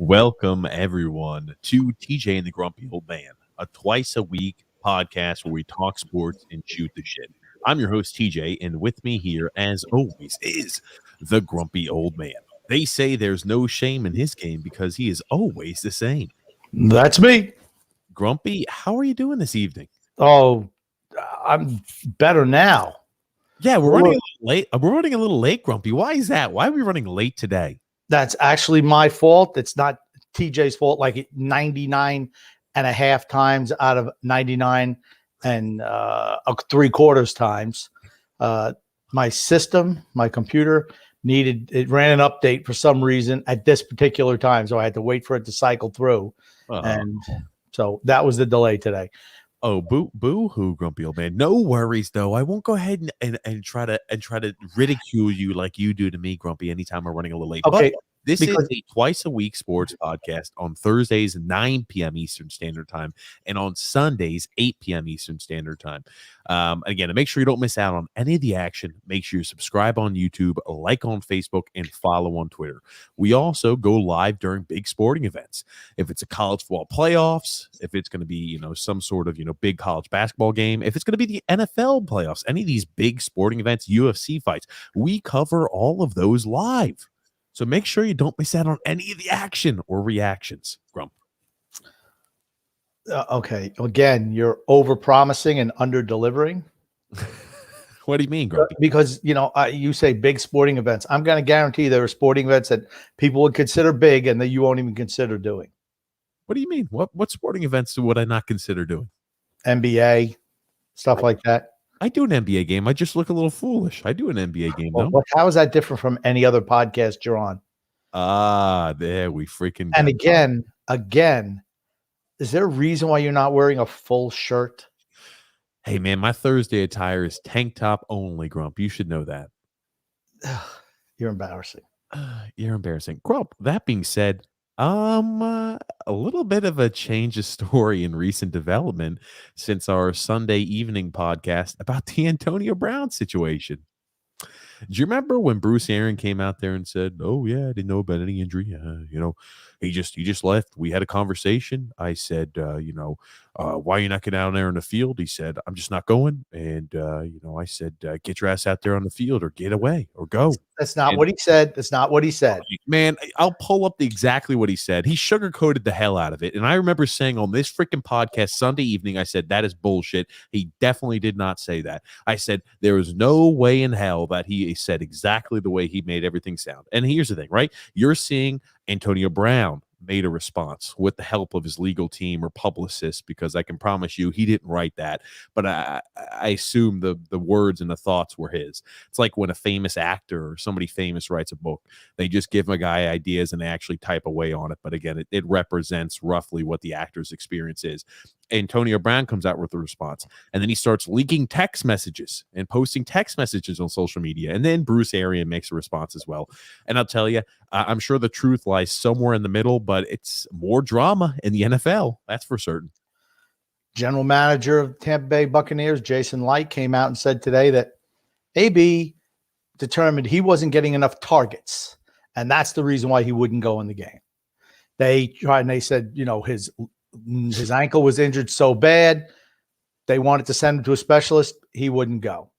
Welcome, everyone, to TJ and the Grumpy Old Man, a twice-a-week podcast where we talk sports and shoot the shit. I'm your host, TJ, and with me here, as always, is the Grumpy Old Man. They say there's no shame in his game because he is always the same. That's me. Grumpy, how are you doing this evening? Oh, I'm better now. Yeah, we're running a little late. We're running a little late, Grumpy. Why is that? Why are we running late today? That's actually my fault. It's not TJ's fault. Like 99 and a half times out of 99 and 3/4 times. My system, my computer it ran an update for some reason at this particular time. So I had to wait for it to cycle through. And so that was the delay today. Oh, boo-hoo, Grumpy Old Man. No worries, though. I won't go ahead and try to ridicule you like you do to me, Grumpy, anytime we're running a little late. Okay. But this is a twice-a-week sports podcast on Thursdays, 9 p.m. Eastern Standard Time, and on Sundays, 8 p.m. Eastern Standard Time. Again, to make sure you don't miss out on any of the action, make sure you subscribe on YouTube, like on Facebook, and follow on Twitter. We also go live during big sporting events. If it's a college football playoffs, if it's going to be, some sort of, big college basketball game, if it's going to be the NFL playoffs, any of these big sporting events, UFC fights, we cover all of those live. So make sure you don't miss out on any of the action or reactions, Grump. Okay. Again, you're over-promising and under-delivering. What do you mean, Grumpy? Because, you say big sporting events. I'm going to guarantee there are sporting events that people would consider big and that you won't even consider doing. What do you mean? What sporting events would I not consider doing? NBA, stuff like that. I do an NBA game. I just look a little foolish. I do an NBA game, though. But how is that different from any other podcast you're on? There we freaking go. And again, is there a reason why you're not wearing a full shirt? Hey, man, my Thursday attire is tank top only, Grump. You should know that. You're embarrassing. You're embarrassing. Grump, that being said, a little bit of a change of story in recent development since our Sunday evening podcast about the Antonio Brown situation. Do you remember when Bruce Arians came out there and said, "Oh yeah, I didn't know about any injury. He just left. We had a conversation. I said, why are you not getting out there in the field?" He said, "I'm just not going." And I said, "Get your ass out there on the field, or get away, or go." That's not what he said. That's not what he said. Man, I'll pull up exactly what he said. He sugarcoated the hell out of it. And I remember saying on this freaking podcast Sunday evening, I said, that is bullshit. He definitely did not say that. I said, there is no way in hell that he said exactly the way he made everything sound. And here's the thing, right? You're seeing Antonio Brown made a response with the help of his legal team or publicist, because I can promise you he didn't write that, but I assume the words and the thoughts were his. It's like when a famous actor or somebody famous writes a book, they just give a guy ideas and they actually type away on it. But again, it represents roughly what the actor's experience is. Antonio Brown comes out with a response, and then he starts leaking text messages and posting text messages on social media. And then Bruce Arians makes a response as well. And I'll tell you, I'm sure the truth lies somewhere in the middle, but it's more drama in the NFL. That's for certain. General manager of Tampa Bay Buccaneers, Jason Light, came out and said today that AB determined he wasn't getting enough targets, and that's the reason why he wouldn't go in the game. They tried, and they said, his ankle was injured so bad, they wanted to send him to a specialist. He wouldn't go.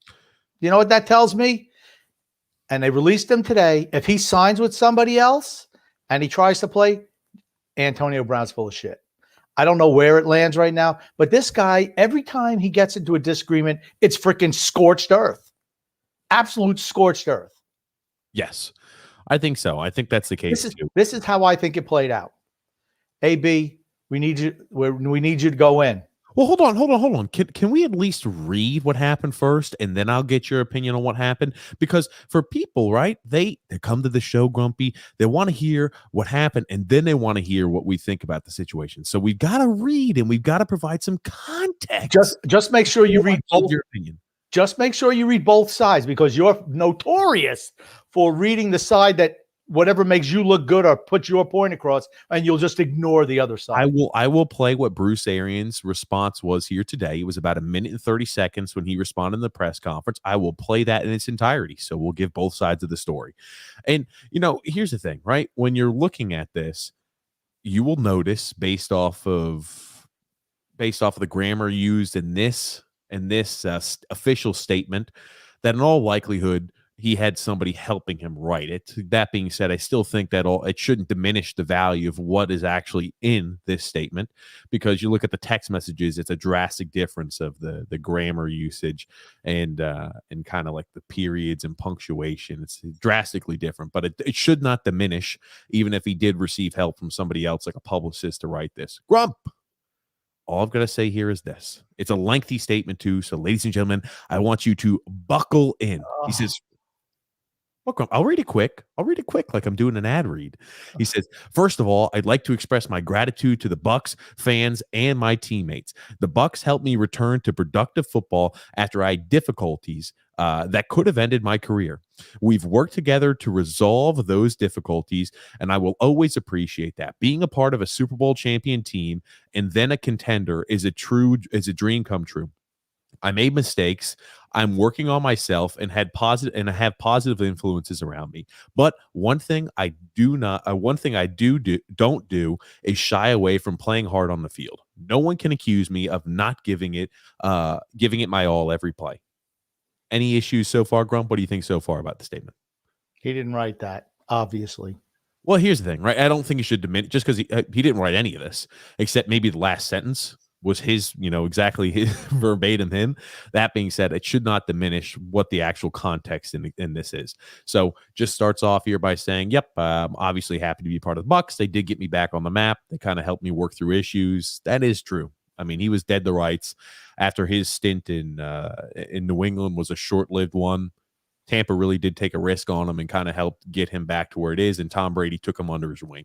You know what that tells me? And they released him today. If he signs with somebody else and he tries to play, Antonio Brown's full of shit. I don't know where it lands right now, but this guy, every time he gets into a disagreement, it's freaking scorched earth. Absolute scorched earth. Yes, I think so. I think that's the case too. This is how I think it played out. AB, we need you to go in. Well, hold on. Can we at least read what happened first, and then I'll get your opinion on what happened? Because for people, right, they come to the show, Grumpy, they want to hear what happened, and then they want to hear what we think about the situation. So we've got to read, and we've got to provide some context. Just make sure you read both. Your opinion. Just make sure you read both sides, because you're notorious for reading the side that whatever makes you look good or put your point across, and you'll just ignore the other side. I will play what Bruce Arians' response was here today. It was about 1 minute and 30 seconds when he responded in the press conference. I will play that in its entirety, so we'll give both sides of the story. And, here's the thing, right? When you're looking at this, you will notice based off of the grammar used in this official statement that in all likelihood he had somebody helping him write it. That being said, I still think that it shouldn't diminish the value of what is actually in this statement, because you look at the text messages, it's a drastic difference of the grammar usage and kind of like the periods and punctuation. It's drastically different, but it should not diminish, even if he did receive help from somebody else like a publicist to write this. Grump. All I've got to say here is this. It's a lengthy statement too. So ladies and gentlemen, I want you to buckle in. He says, welcome. I'll read it quick. Like I'm doing an ad read. He says, first of all, I'd like to express my gratitude to the Bucks fans and my teammates. The Bucks helped me return to productive football after I had difficulties that could have ended my career. We've worked together to resolve those difficulties, and I will always appreciate that. Being a part of a Super Bowl champion team and then a contender is a dream come true. I made mistakes. I'm working on myself and I have positive influences around me. But one thing I don't do is shy away from playing hard on the field. No one can accuse me of not giving it my all every play. Any issues so far, Grump? What do you think so far about the statement? He didn't write that, obviously. Well, here's the thing, right? I don't think you should diminish just because he didn't write any of this, except maybe the last sentence was his, exactly his verbatim him. That being said, it should not diminish what the actual context in this is. So just starts off here by saying, yep, I'm obviously happy to be part of the Bucks. They did get me back on the map. They kind of helped me work through issues. That is true. I mean, he was dead to rights after his stint in New England was a short-lived one. Tampa really did take a risk on him and kind of helped get him back to where it is, and Tom Brady took him under his wing.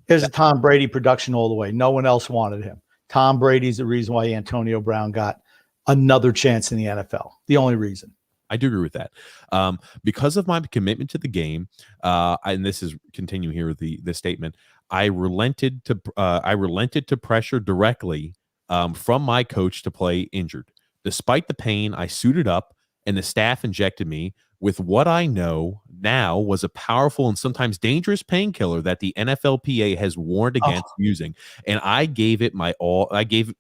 Here's a Tom Brady production all the way. No one else wanted him. Tom Brady's the reason why Antonio Brown got another chance in the NFL. The only reason. I do agree with that. Because of my commitment to the game, and this is continue here with the statement, I relented to pressure directly from my coach to play injured. Despite the pain, I suited up, and the staff injected me with what I know now was a powerful and sometimes dangerous painkiller that the NFLPA has warned against using. And I gave it my all. I gave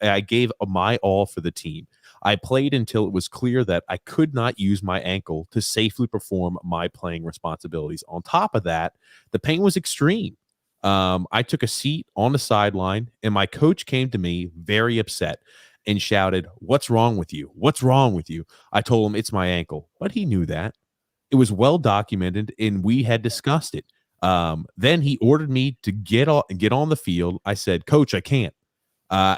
my all for the team. I played until it was clear that I could not use my ankle to safely perform my playing responsibilities. On top of that, the pain was extreme. I took a seat on the sideline, and my coach came to me very upset and shouted, "What's wrong with you? What's wrong with you?" I told him it's my ankle, but he knew that. It was well documented, and we had discussed it. Then he ordered me to get on the field. I said, "Coach, I can't."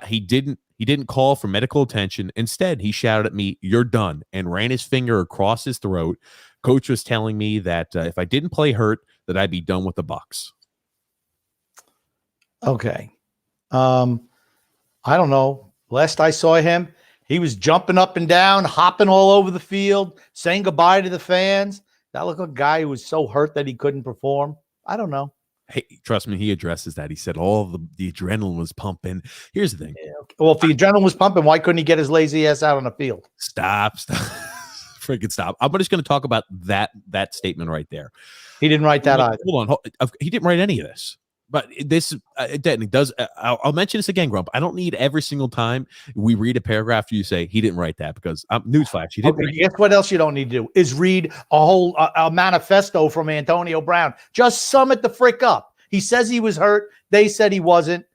He didn't call for medical attention. Instead, he shouted at me, "You're done," and ran his finger across his throat. Coach was telling me that if I didn't play hurt, that I'd be done with the Bucks. Okay. I don't know. Last I saw him, he was jumping up and down, hopping all over the field, saying goodbye to the fans. That looked like a guy who was so hurt that he couldn't perform. I don't know. Hey, trust me, he addresses that. He said all the adrenaline was pumping. Here's the thing. Yeah, okay. Well, if the adrenaline was pumping, why couldn't he get his lazy ass out on the field? Stop. Freaking stop. I'm just going to talk about that statement right there. He didn't write that either. Hold on. He didn't write any of this. But this it does. I'll mention this again, Grump. I don't need every single time we read a paragraph you say he didn't write that, because newsflash, he didn't. Okay, guess what else you don't need to do is read a whole a manifesto from Antonio Brown. Just sum it the frick up. He says he was hurt. They said he wasn't,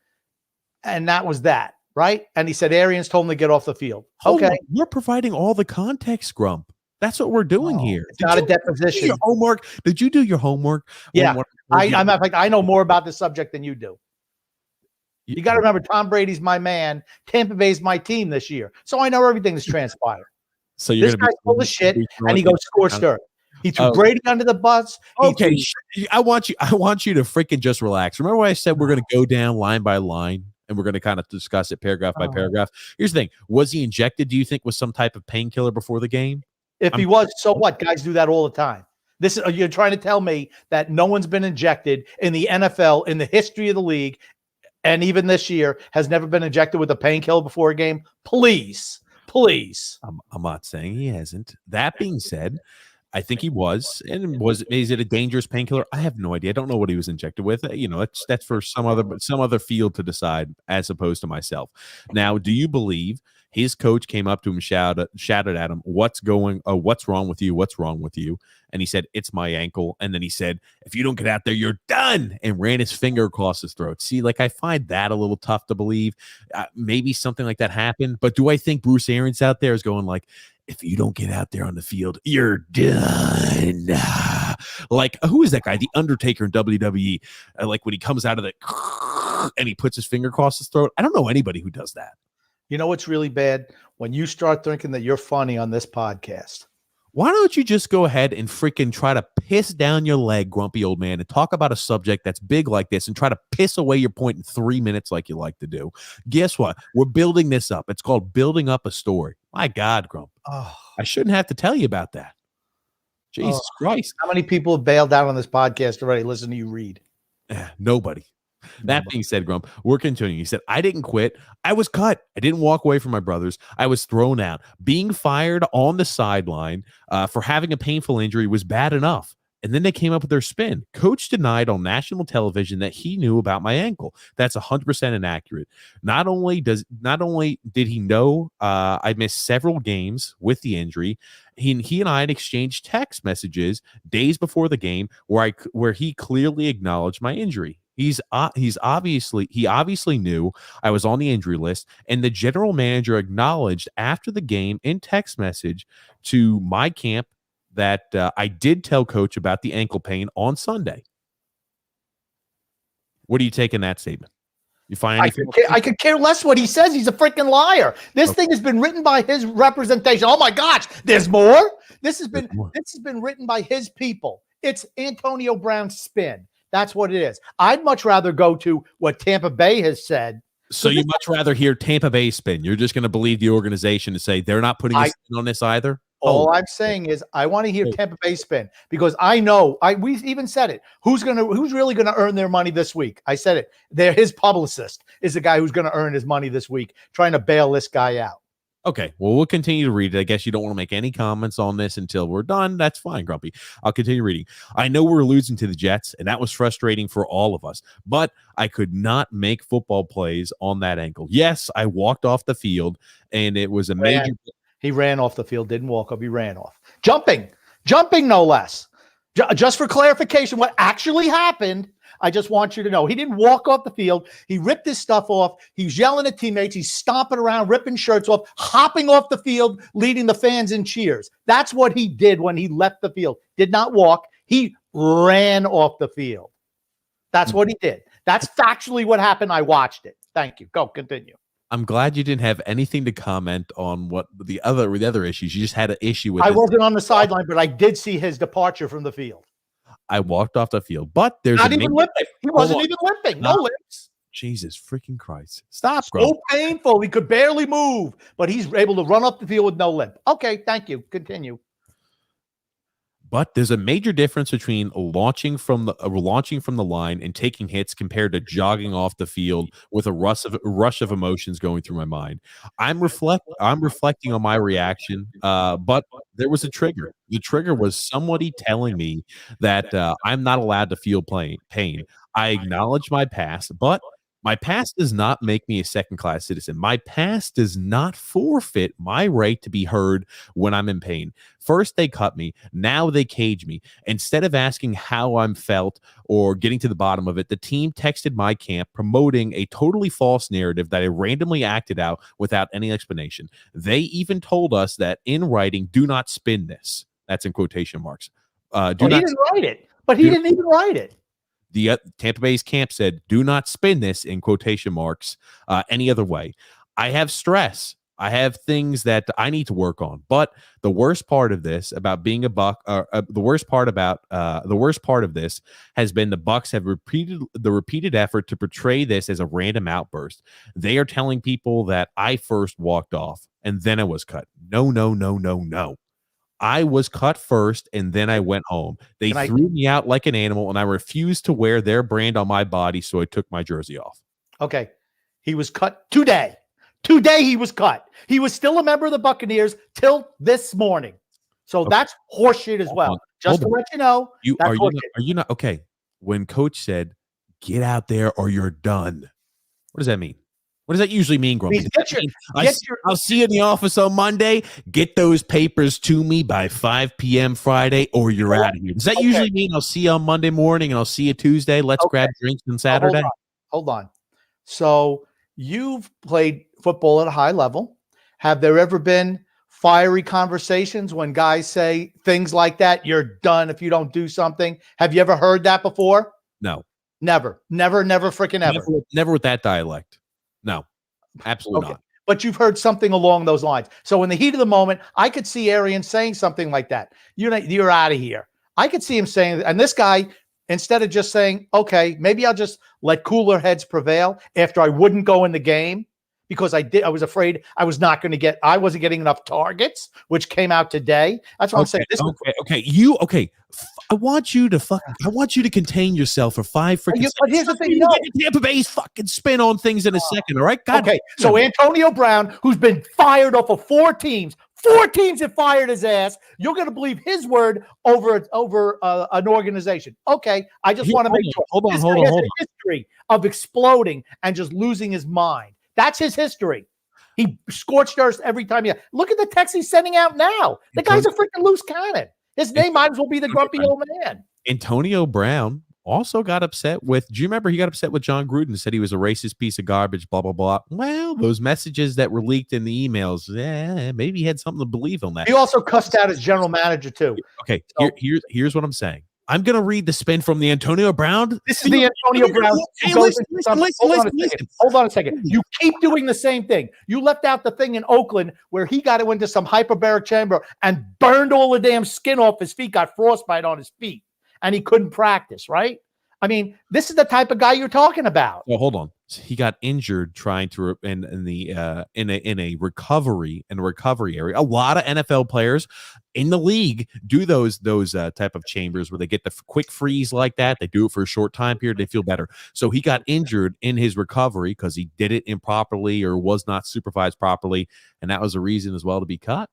and that was that, right? And he said Arians told him to get off the field. Okay, we're providing all the context, Grump. That's what we're doing here. It's not a deposition. Your homework? Did you do your homework? Yeah, I'm not like I know more about the subject than you do. You got to remember, Tom Brady's my man. Tampa Bay's my team this year, so I know everything that's transpired. So this guy's full of shit, and he goes scorched earth. He threw Brady under the bus. Okay, I want you to freaking just relax. Remember when I said we're going to go down line by line and we're going to kind of discuss it paragraph by paragraph? Here's the thing: was he injected? Do you think with some type of painkiller before the game? If he was, so what? Guys do that all the time. You're trying to tell me that no one's been injected in the NFL in the history of the league, and even this year has never been injected with a painkiller before a game? Please. I'm not saying he hasn't. That being said, I think he was. And is it a dangerous painkiller? I have no idea. I don't know what he was injected with. That's for some other field to decide as opposed to myself. Now, do you believe his coach came up to him, shouted at him, what's wrong with you? What's wrong with you? And he said, it's my ankle. And then he said, if you don't get out there, you're done, and ran his finger across his throat. See, like, I find that a little tough to believe. Maybe something like that happened. But do I think Bruce Arians out there is going like, if you don't get out there on the field, you're done. Like, who is that guy? The Undertaker in WWE. Like when he comes out of the and he puts his finger across his throat. I don't know anybody who does that. You know what's really bad? When you start thinking that you're funny on this podcast. Why don't you just go ahead and freaking try to piss down your leg, grumpy old man, and talk about a subject that's big like this and try to piss away your point in 3 minutes like you like to do? Guess what? We're building this up. It's called building up a story. My God, Grump. Oh. I shouldn't have to tell you about that. Jesus Christ. How many people have bailed out on this podcast already? Listen to you read. Nobody. That being said, Grump, we're continuing. He said, I didn't quit. I was cut. I didn't walk away from my brothers. I was thrown out. Being fired on the sideline for having a painful injury was bad enough. And then they came up with their spin. Coach denied on national television that he knew about my ankle. That's 100% inaccurate. Not only did he know I missed several games with the injury, he and I had exchanged text messages days before the game where he clearly acknowledged my injury. He obviously knew I was on the injury list, and the general manager acknowledged after the game in text message to my camp that I did tell coach about the ankle pain on Sunday. What do you take in that statement? You find anything? I could care less what he says. He's a freaking liar. This thing has been written by his representation. Oh my gosh, there's more. This has been written by his people. It's Antonio Brown's spin. That's what it is. I'd much rather go to what Tampa Bay has said. So you much rather hear Tampa Bay spin. You're just going to believe the organization to say they're not putting a spin on this either? All I'm saying is I want to hear Tampa Bay spin because I know we even said it. Who's really gonna earn their money this week? I said it. His publicist is the guy who's gonna earn his money this week, trying to bail this guy out. Okay, well, we'll continue to read it. I guess you don't want to make any comments on this until we're done. That's fine, Grumpy. I'll continue reading. I know we're losing to the Jets, and that was frustrating for all of us, but I could not make football plays on that ankle. Yes, I walked off the field, and it was a major. He ran off the field, didn't walk up. He ran off. Jumping no less. Just for clarification, what actually happened, I just want you to know. He didn't walk off the field. He ripped his stuff off. He's yelling at teammates. He's stomping around, ripping shirts off, hopping off the field, leading the fans in cheers. That's what he did when he left the field. Did not walk. He ran off the field. That's what he did. That's factually what happened. I watched it. Thank you. Go, continue. I'm glad you didn't have anything to comment on what the other issues. You just had an issue with. I wasn't on the sideline, but I did see his departure from the field. I walked off the field, but there's not even limping. He wasn't even limping. No limps. Jesus freaking Christ! Stop. So painful. He could barely move, but he's able to run up the field with no limp. Okay, thank you. Continue. But there's a major difference between launching from the line and taking hits compared to jogging off the field with a rush of emotions going through my mind. I'm reflecting on my reaction, but there was a trigger. The trigger was somebody telling me that I'm not allowed to feel pain. I acknowledge my past, but my past does not make me a second-class citizen. My past does not forfeit my right to be heard when I'm in pain. First, they cut me. Now they cage me. Instead of asking how I'm felt or getting to the bottom of it, the team texted my camp promoting a totally false narrative that I randomly acted out without any explanation. They even told us that in writing, do not spin this. That's in quotation marks. He didn't write it, but he didn't even write it. The Tampa Bay's camp said, do not spin this in quotation marks any other way. I have stress. I have things that I need to work on. But the worst part of this about being a Buck, the worst part of this has been the Bucks have repeated effort to portray this as a random outburst. They are telling people that I first walked off and then I was cut. No. I was cut first, and then I went home. They threw me out like an animal, and I refused to wear their brand on my body, so I took my jersey off. Okay. He was cut today. Today he was cut. He was still a member of the Buccaneers till this morning. So that's horseshit as well. Just to let you know, that's horseshit. Are you not okay? When coach said, "Get out there or you're done," what does that mean? What does that usually mean, Grumpy? I'll see you in the office on Monday. Get those papers to me by 5 p.m. Friday, or you're out of here. Does that usually mean I'll see you on Monday morning and I'll see you Tuesday? Let's grab drinks on Saturday. Hold on. So you've played football at a high level. Have there ever been fiery conversations when guys say things like that? You're done if you don't do something. Have you ever heard that before? No. Never, freaking ever. Never with that dialect. No, absolutely not. But you've heard something along those lines. So in the heat of the moment, I could see Arians saying something like that. You're out of here. I could see him saying, and this guy, instead of just saying, okay, maybe I'll just let cooler heads prevail after I wouldn't go in the game because I was afraid I wasn't getting enough targets, which came out today. That's what I'm saying. I want you to contain yourself for 5 freaking seconds. But here's the thing, Tampa Bay's fucking spin on things in a second, all right? God. Okay, so Antonio Brown, who's been fired off of 4 teams have fired his ass. You're going to believe his word over an organization. Okay, I just want to make sure. Hold on. A history of exploding and just losing his mind. That's his history. He scorched earth every time. Look at the text he's sending out now. The guy's a freaking loose cannon. His name might as well be the grumpy old man. Antonio Brown also got upset with, do you remember he got upset with John Gruden, said he was a racist piece of garbage, blah, blah, blah. Well, those messages that were leaked in the emails, maybe he had something to believe on that. He also cussed out his general manager too. Okay, so, here's what I'm saying. I'm going to read the spin from the Antonio Brown. This is the Antonio Brown. Hold on a second. You keep doing the same thing. You left out the thing in Oakland where he got into some hyperbaric chamber and burned all the damn skin off his feet, got frostbite on his feet, and he couldn't practice, right? I mean, this is the type of guy you're talking about. Well, hold on. He got injured trying to in a recovery area. A lot of NFL players in the league do those type of chambers where they get the quick freeze like that. They do it for a short time period. They feel better. So he got injured in his recovery because he did it improperly or was not supervised properly, and that was a reason as well to be cut.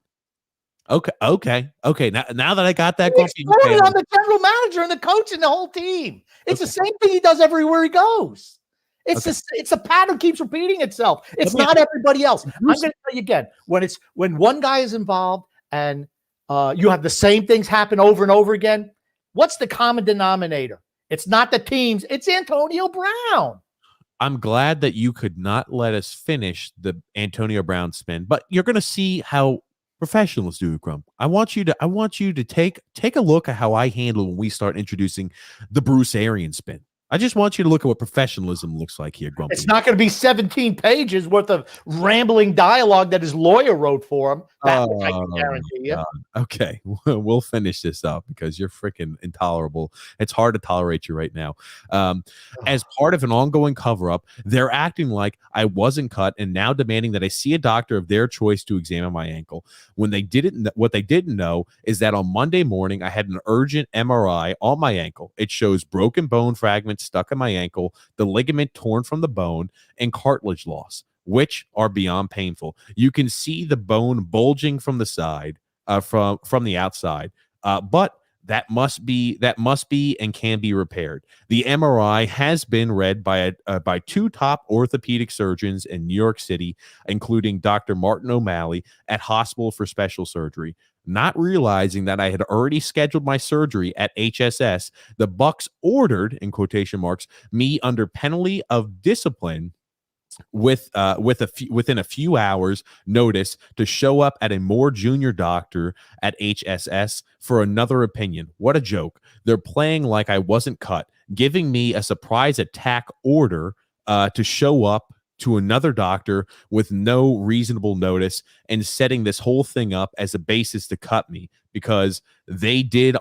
Okay. Now that I got that, on the general manager and the coach and the whole team. It's the same thing he does everywhere he goes. It's a pattern keeps repeating itself. It's not everybody else. I'm going to tell you again, when one guy is involved and you have the same things happen over and over again, what's the common denominator? It's not the teams. It's Antonio Brown. I'm glad that you could not let us finish the Antonio Brown spin, but you're going to see how professionals do it, Grump. I want you to take a look at how I handle when we start introducing the Bruce Arians spin. I just want you to look at what professionalism looks like here, Grumpy. It's not going to be 17 pages worth of rambling dialogue that his lawyer wrote for him. That I can guarantee you. God. Okay, we'll finish this up because you're freaking intolerable. It's hard to tolerate you right now. As part of an ongoing cover-up, they're acting like I wasn't cut and now demanding that I see a doctor of their choice to examine my ankle. What they didn't know is that on Monday morning, I had an urgent MRI on my ankle. It shows broken bone fragments stuck in my ankle, the ligament torn from the bone, and cartilage loss, which are beyond painful. You can see the bone bulging from the side, from the outside, but that must be and can be repaired. The MRI has been read by 2 top orthopedic surgeons in New York City, including Dr. Martin O'Malley at Hospital for Special Surgery. Not realizing that I had already scheduled my surgery at HSS, the Bucks ordered, in quotation marks, me under penalty of discipline within a few hours notice to show up at a more junior doctor at HSS for another opinion. What a joke. They're playing like I wasn't cut, giving me a surprise attack order to show up to another doctor with no reasonable notice and setting this whole thing up as a basis to cut me because what they did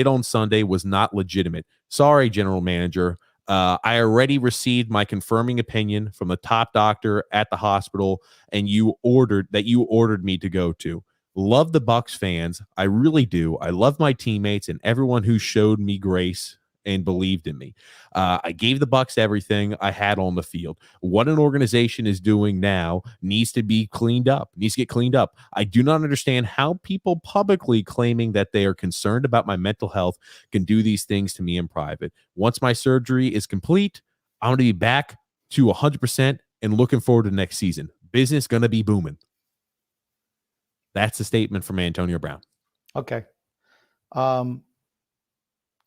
on Sunday was not legitimate. Sorry, general manager. I already received my confirming opinion from the top doctor at the hospital, and you ordered me to go to. Love the Bucks fans. I really do. I love my teammates and everyone who showed me grace and believed in me. I gave the Bucks everything I had on the field. What an organization is doing now needs to be cleaned up, needs to get cleaned up. I do not understand how people publicly claiming that they are concerned about my mental health can do these things to me in private. Once my surgery is complete, I'm going to be back to 100% and looking forward to next season. Business going to be booming. That's the statement from Antonio Brown. Okay. I'm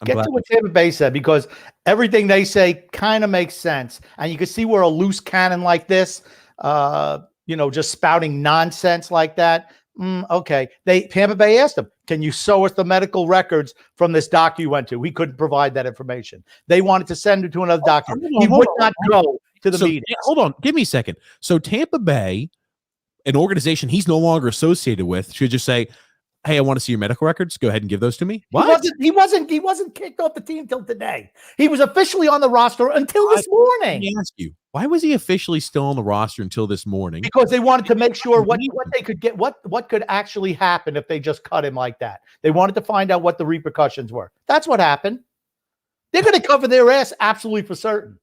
Get glad to what Tampa Bay said, because everything they say kind of makes sense. And you can see where a loose cannon like this, just spouting nonsense like that. Okay. Tampa Bay asked him, can you show us the medical records from this doctor you went to? He couldn't provide that information. They wanted to send him to another doctor. He would not go to the meeting. Hold on. Give me a second. So Tampa Bay, an organization he's no longer associated with, should just say, hey, I want to see your medical records. Go ahead and give those to me. What? He wasn't kicked off the team until today. He was officially on the roster until this morning. Let me ask you, why was he officially still on the roster until this morning? Because they wanted to make sure what they could get, what could actually happen if they just cut him like that. They wanted to find out what the repercussions were. That's what happened. They're going to cover their ass absolutely for certain.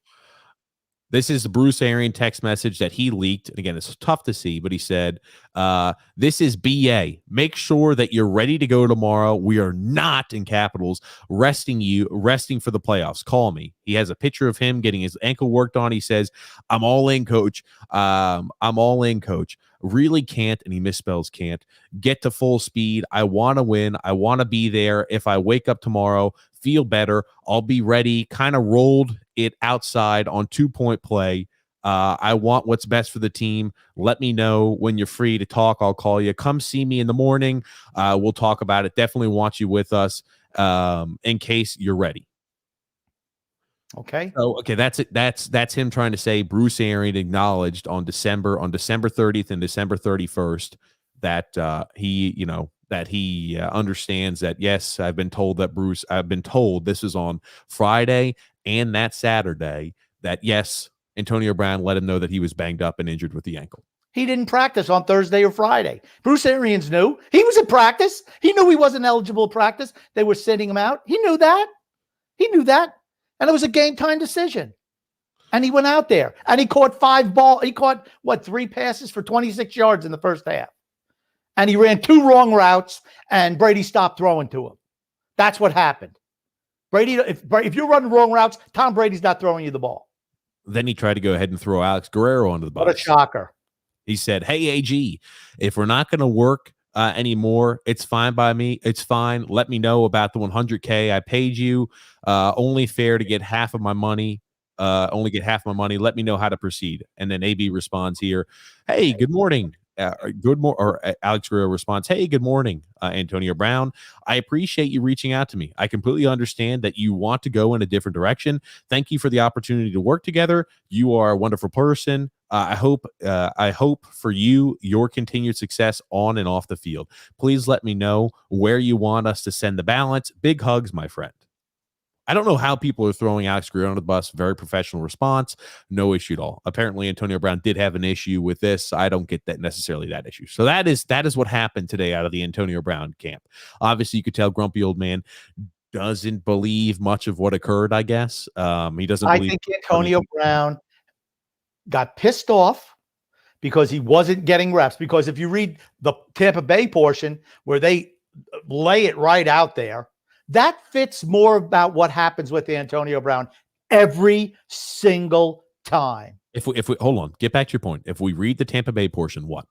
This is the Bruce Arians text message that he leaked. Again, it's tough to see, but he said, this is BA. Make sure that you're ready to go tomorrow. We are not, in capitals, resting for the playoffs. Call me. He has a picture of him getting his ankle worked on. He says, I'm all in, coach. I'm all in, coach. Really can't, and he misspells can't, get to full speed. I want to win. I want to be there. If I wake up tomorrow, feel better, I'll be ready. Kind of rolled it outside on 2-point play. I want what's best for the team. Let me know when you're free to talk. I'll call you. Come see me in the morning. We'll talk about it. Definitely want you with us in case you're ready. Okay. So, okay, that's it. That's him trying to say Bruce Arians acknowledged on December 30th and December 31st that he understands that, yes, I've been told this is on Friday and that Saturday that, yes, Antonio Brown let him know that he was banged up and injured with the ankle. He didn't practice on Thursday or Friday. Bruce Arians knew. He was in practice. He knew he wasn't eligible to practice. They were sitting him out. He knew that. And it was a game time decision. And he went out there and he caught 3 passes for 26 yards in the first half. And he ran 2 wrong routes and Brady stopped throwing to him. That's what happened. Brady, if you're running wrong routes, Tom Brady's not throwing you the ball. Then he tried to go ahead and throw Alex Guerrero onto the bus. What a shocker. He said, hey, AG, if we're not going to work anymore, it's fine by me. It's fine. Let me know about the $100K I paid you. Only fair to get half of my money. Only get half my money. Let me know how to proceed. And then AB responds here, hey, good morning. Alex Guerrero responds, hey, good morning, Antonio Brown. I appreciate you reaching out to me. I completely understand that you want to go in a different direction. Thank you for the opportunity to work together. You are a wonderful person. I hope for your continued success on and off the field. Please let me know where you want us to send the balance. Big hugs, my friend. I don't know how people are throwing Alex Guerrero under the bus. Very professional response. No issue at all. Apparently, Antonio Brown did have an issue with this. I don't get that issue. So that is what happened today out of the Antonio Brown camp. Obviously, you could tell grumpy old man doesn't believe much of what occurred, I guess. He doesn't believe. I think Antonio Brown got pissed off because he wasn't getting reps. Because if you read the Tampa Bay portion where they lay it right out there, that fits more about what happens with Antonio Brown every single time. If we hold on, get back to your point. If we read the Tampa Bay portion, what?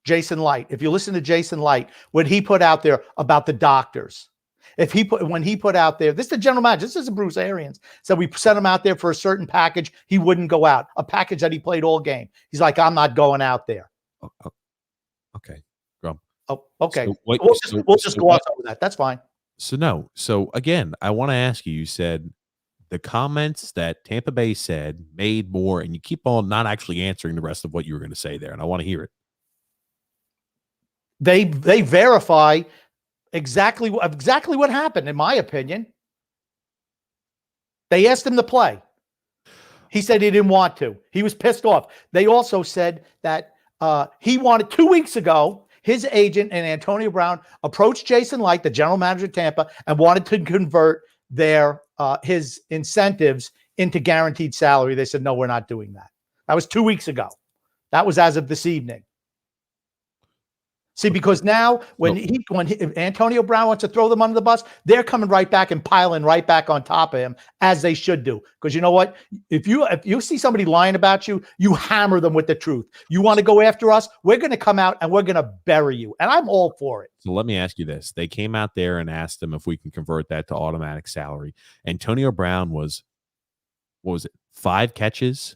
Jason Light. If you listen to Jason Light, what he put out there about the doctors, when he put out there, this is the general manager, this isn't Bruce Arians. So we sent him out there for a certain package. He wouldn't go out, a package that he played all game. He's like, I'm not going out there. Okay. Grum. Oh, okay. So we'll just go off over that. That's fine. So again, I want to ask you, you said the comments that Tampa Bay said made more, and you keep on not actually answering the rest of what you were going to say there, and I want to hear it. They verify exactly what happened, in my opinion. They asked him to play. He said he didn't want to. He was pissed off. They also said that he wanted 2 weeks ago, his agent and Antonio Brown approached Jason Light, the general manager of Tampa, and wanted to convert his incentives into guaranteed salary. They said, no, we're not doing that. That was 2 weeks ago. That was as of this evening. See, because now when Antonio Brown wants to throw them under the bus, they're coming right back and piling right back on top of him, as they should do. Because you know what? If you see somebody lying about you, you hammer them with the truth. You want to go after us? We're going to come out and we're going to bury you. And I'm all for it. So let me ask you this. They came out there and asked them if we can convert that to automatic salary. Antonio Brown was, what was it, 5 catches,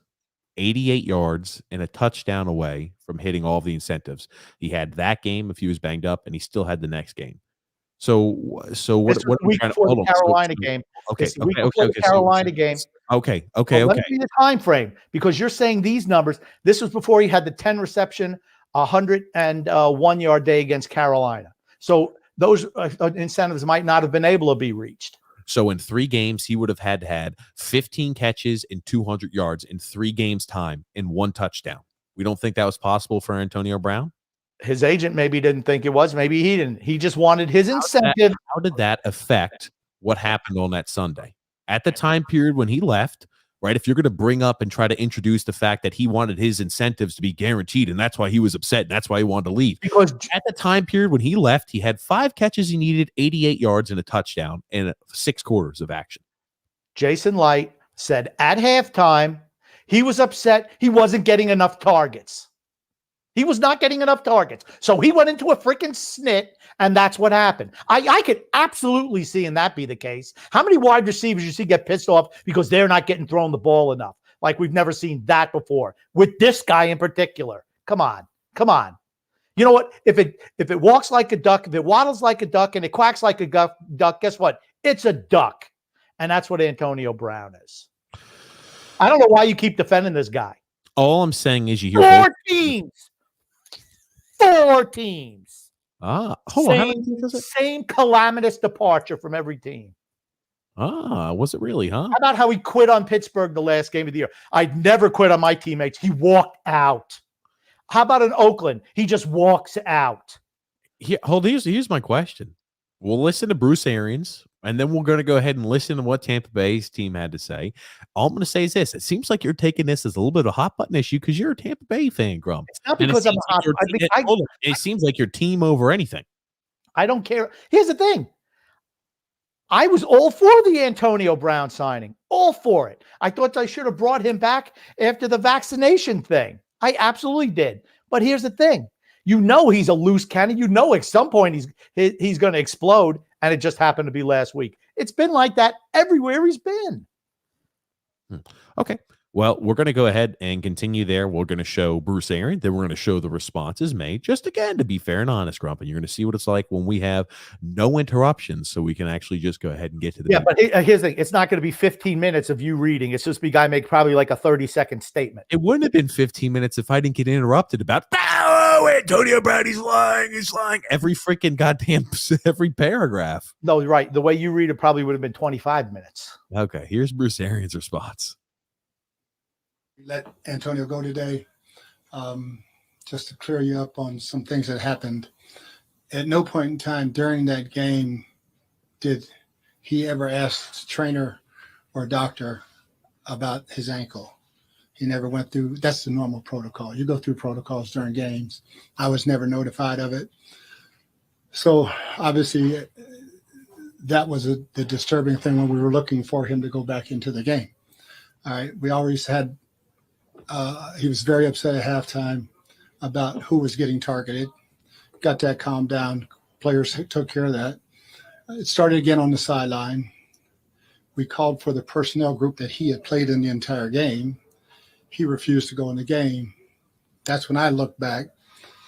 88 yards, and a touchdown away from hitting all of the incentives. He had that game if he was banged up, and he still had the next game. So what? The week before the Carolina game. Okay, Carolina game. Okay. Let me see the time frame, because you're saying these numbers. This was before he had the 10 reception, 101 yard day against Carolina. So those incentives might not have been able to be reached. So in 3 games, he would have had 15 catches and 200 yards in 3 games time and 1 touchdown. We don't think that was possible for Antonio Brown? His agent maybe didn't think it was. Maybe he didn't. He just wanted his incentive. How did that affect what happened on that Sunday? At the time period when he left, right, if you're going to bring up and try to introduce the fact that he wanted his incentives to be guaranteed, and that's why he was upset, and that's why he wanted to leave. Because at the time period when he left, he had 5 catches, he needed 88 yards and a touchdown and 6 quarters of action. Jason Light said at halftime he was upset he wasn't getting enough targets. He was not getting enough targets. So he went into a freaking snit, and that's what happened. I could absolutely see and that be the case. How many wide receivers you see get pissed off because they're not getting thrown the ball enough? Like, we've never seen that before with this guy in particular. Come on. You know what? If it walks like a duck, if it waddles like a duck, and it quacks like a duck, guess what? It's a duck. And that's what Antonio Brown is. I don't know why you keep defending this guy. All I'm saying is you hear 4 teams. 4 teams. Hold on. Same calamitous departure from every team. Was it really, huh? How about how he quit on Pittsburgh the last game of the year? I'd never quit on my teammates. He walked out. How about in Oakland? He just walks out. Here's my question. We'll listen to Bruce Arians, and then we're going to go ahead and listen to what Tampa Bay's team had to say. All I'm going to say is this. It seems like you're taking this as a little bit of a hot button issue because you're a Tampa Bay fan, Grump. It's not because I'm hot. It seems like your team over anything. I don't care. Here's the thing. I was all for the Antonio Brown signing. All for it. I thought I should have brought him back after the vaccination thing. I absolutely did. But here's the thing. You know he's a loose cannon. You know at some point he's going to explode, and it just happened to be last week. It's been like that everywhere he's been. Okay. Well, we're going to go ahead and continue there. We're going to show Bruce Arians. Then we're going to show the responses made. Just again, to be fair and honest, Grump, and you're going to see what it's like when we have no interruptions, so we can actually just go ahead and get to the But here's the thing. It's not going to be 15 minutes of you reading. It's just be guy make probably like a 30-second statement. It wouldn't have been 15 minutes if I didn't get interrupted about, oh, Antonio Brown, he's lying. Every freaking goddamn, every paragraph. No, you're right. The way you read it probably would have been 25 minutes. Okay, here's Bruce Arians' response. Let Antonio go today, just to clear you up on some things that happened. At no point in time during that game did he ever ask the trainer or doctor about his ankle. He never went through. That's the normal protocol. You go through protocols during games. I was never notified of it. So obviously that was the disturbing thing when we were looking for him to go back into the game. All right. We always had, he was very upset at halftime about who was getting targeted. Got that calmed down. Players took care of that. It started again on the sideline. We called for the personnel group that he had played in the entire game. He refused to go in the game. That's when I looked back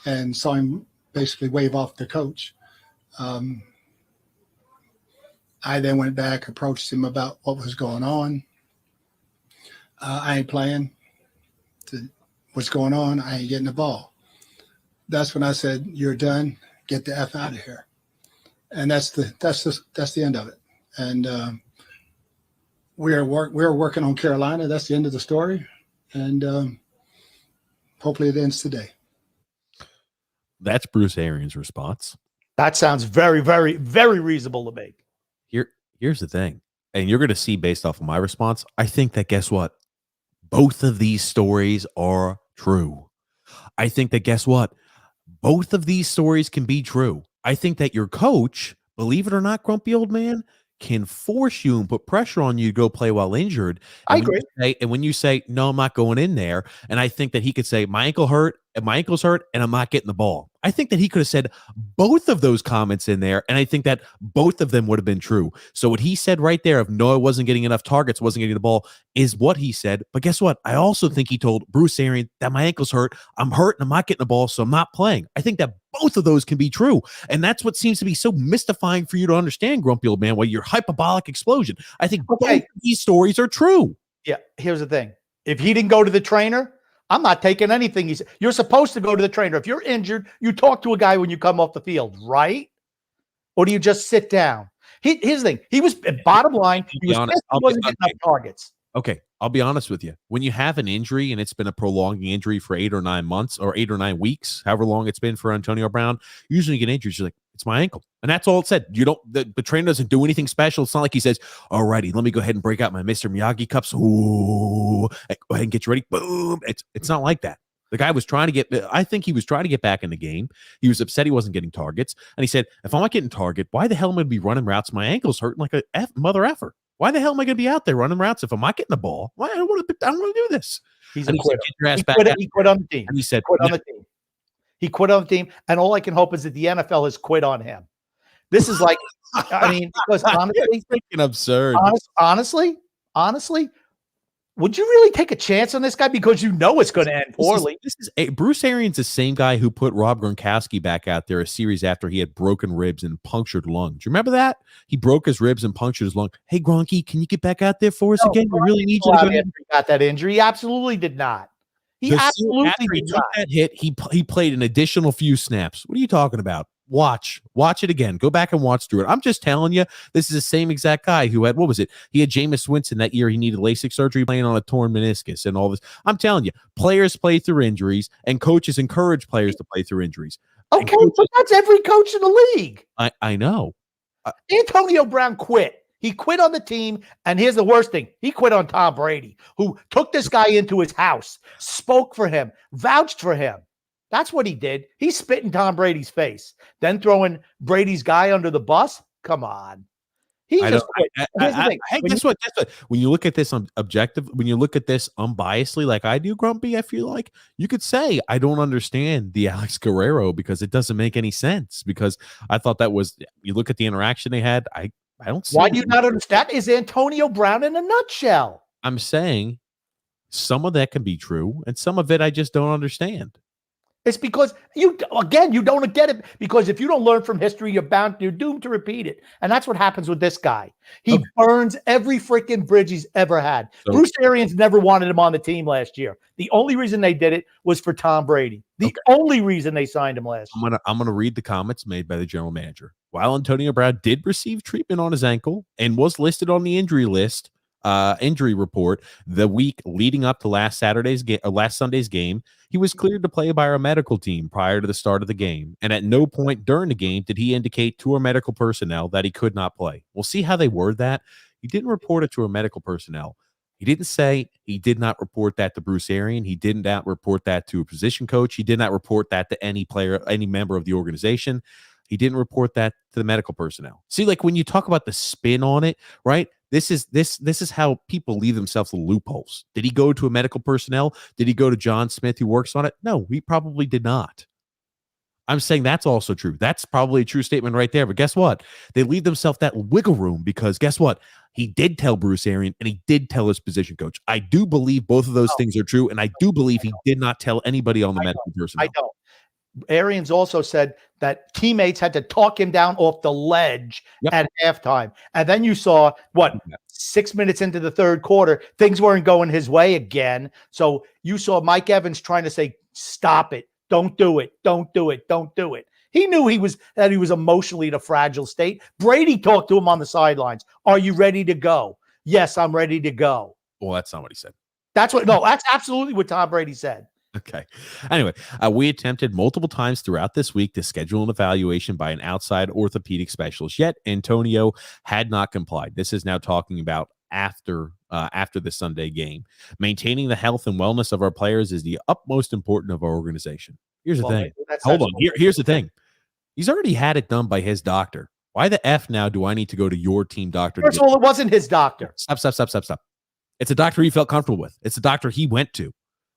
and saw him basically wave off the coach. I then went back, approached him about what was going on. I ain't playing. What's going on? I ain't getting the ball. That's when I said, "You're done. Get the F out of here." And that's the end of it. And we're working on Carolina. That's the end of the story. And hopefully it ends today. That's Bruce Arians' response. That sounds very, very, very reasonable to me. Here's the thing. and you're going to see based off of my response, I think that guess what? Both of these stories are true. I think that guess what? Both of these stories can be true. I think that your coach, believe it or not, grumpy old man, can force you and put pressure on you to go play while injured. I agree. When you say, no, I'm not going in there, and I think that he could say, my ankle's hurt, and I'm not getting the ball. I think that he could have said both of those comments in there, and I think that both of them would have been true. So what he said right there of no, I wasn't getting enough targets, wasn't getting the ball, is what he said. But guess what? I also think he told Bruce Arians that my ankle's hurt, I'm hurt, and I'm not getting the ball, so I'm not playing. I think that both of those can be true. And that's what seems to be so mystifying for you to understand, grumpy old man, while your hyperbolic explosion. I think both of these stories are true. Yeah, here's the thing. If he didn't go to the trainer, I'm not taking anything he said. You're supposed to go to the trainer. If you're injured, you talk to a guy when you come off the field, right? Or do you just sit down? Here's the thing. He was, bottom line, he wasn't getting enough targets. Okay, I'll be honest with you. When you have an injury and it's been a prolonging injury for 8 or 9 months or 8 or 9 weeks, however long it's been for Antonio Brown, usually you get injured. You're like, it's my ankle. And that's all it said. You don't, the trainer doesn't do anything special. It's not like he says, all righty, let me go ahead and break out my Mr. Miyagi cups. Ooh, go ahead and get you ready. Boom. It's not like that. The guy was trying to get, I think he was trying to get back in the game. He was upset he wasn't getting targets. And he said, if I'm not getting target, why the hell am I going to be running routes? My ankle's hurting like a mother effer. Why the hell am I going to be out there running routes if I'm not getting the ball? Why I don't want to do this. He's and a quitter. He quit on the team. And he said, he quit on the team. And all I can hope is that the NFL has quit on him. This is like, I mean, because honestly, it's freaking absurd. Honestly, would you really take a chance on this guy because you know it's going to end poorly? This is Bruce Arians, the same guy who put Rob Gronkowski back out there a series after he had broken ribs and punctured lungs. You remember that? He broke his ribs and punctured his lung. Hey, Gronky, can you get back out there for us again? We really need you to go ahead. He got that injury. He absolutely did not. After he took that hit, he played an additional few snaps. What are you talking about? Watch it again. Go back and watch through it. I'm just telling you, this is the same exact guy who had, what was it? He had Jameis Winston that year. He needed LASIK surgery playing on a torn meniscus and all this. I'm telling you, players play through injuries and coaches encourage players to play through injuries. Okay, but that's every coach in the league. I know. Antonio Brown quit. He quit on the team, and here's the worst thing. He quit on Tom Brady, who took this guy into his house, spoke for him, vouched for him. That's what he did. He spit in Tom Brady's face. Then throwing Brady's guy under the bus? Come on. He just quit. Hey, guess what? When you look at this when you look at this unbiasedly like I do, Grumpy, I feel like you could say I don't understand the Alex Guerrero because it doesn't make any sense. Because I thought that was, you look at the interaction they had, I don't see. Why do you not understand? Is Antonio Brown in a nutshell? I'm saying some of that can be true, and some of it I just don't understand. It's because you don't get it, because if you don't learn from history, you're doomed to repeat it. And that's what happens with this guy. He burns every freaking bridge he's ever had. Bruce Arians never wanted him on the team last year. The only reason they did it was for Tom Brady. The only reason they signed him last year. I'm gonna read the comments made by the general manager. While Antonio Brown did receive treatment on his ankle and was listed on the injury list, injury report the week leading up to last Sunday's game, he was cleared to play by our medical team prior to the start of the game, and at no point during the game did he indicate to our medical personnel that he could not play. We'll see how they word that. He didn't report it to our medical personnel. He didn't say he did not report that to Bruce Arians. He did not report that to a position coach. He did not report that to any player, any member of the organization. He didn't report that to the medical personnel. See, like when you talk about the spin on it, right? This is how people leave themselves with loopholes. Did he go to a medical personnel? Did he go to John Smith who works on it? No, he probably did not. I'm saying that's also true. That's probably a true statement right there. But guess what? They leave themselves that wiggle room because guess what? He did tell Bruce Arians and he did tell his position coach. I do believe both of those things are true. And I do believe he did not tell anybody on the medical personnel. I don't. Arians also said that teammates had to talk him down off the ledge at halftime. And then you saw, 6 minutes into the third quarter, things weren't going his way again. So you saw Mike Evans trying to say, stop it. Don't do it. Don't do it. Don't do it. He knew he was emotionally in a fragile state. Brady talked to him on the sidelines. Are you ready to go? Yes, I'm ready to go. Well, that's not what he said. That's absolutely what Tom Brady said. Okay. Anyway, we attempted multiple times throughout this week to schedule an evaluation by an outside orthopedic specialist, yet Antonio had not complied. This is now talking about after the Sunday game. Maintaining the health and wellness of our players is the utmost important of our organization. Here's the thing. Hold on. Here's the thing. He's already had it done by his doctor. Why the F now do I need to go to your team doctor? First of all, it wasn't his doctor. Stop. It's a doctor he felt comfortable with. It's a doctor he went to.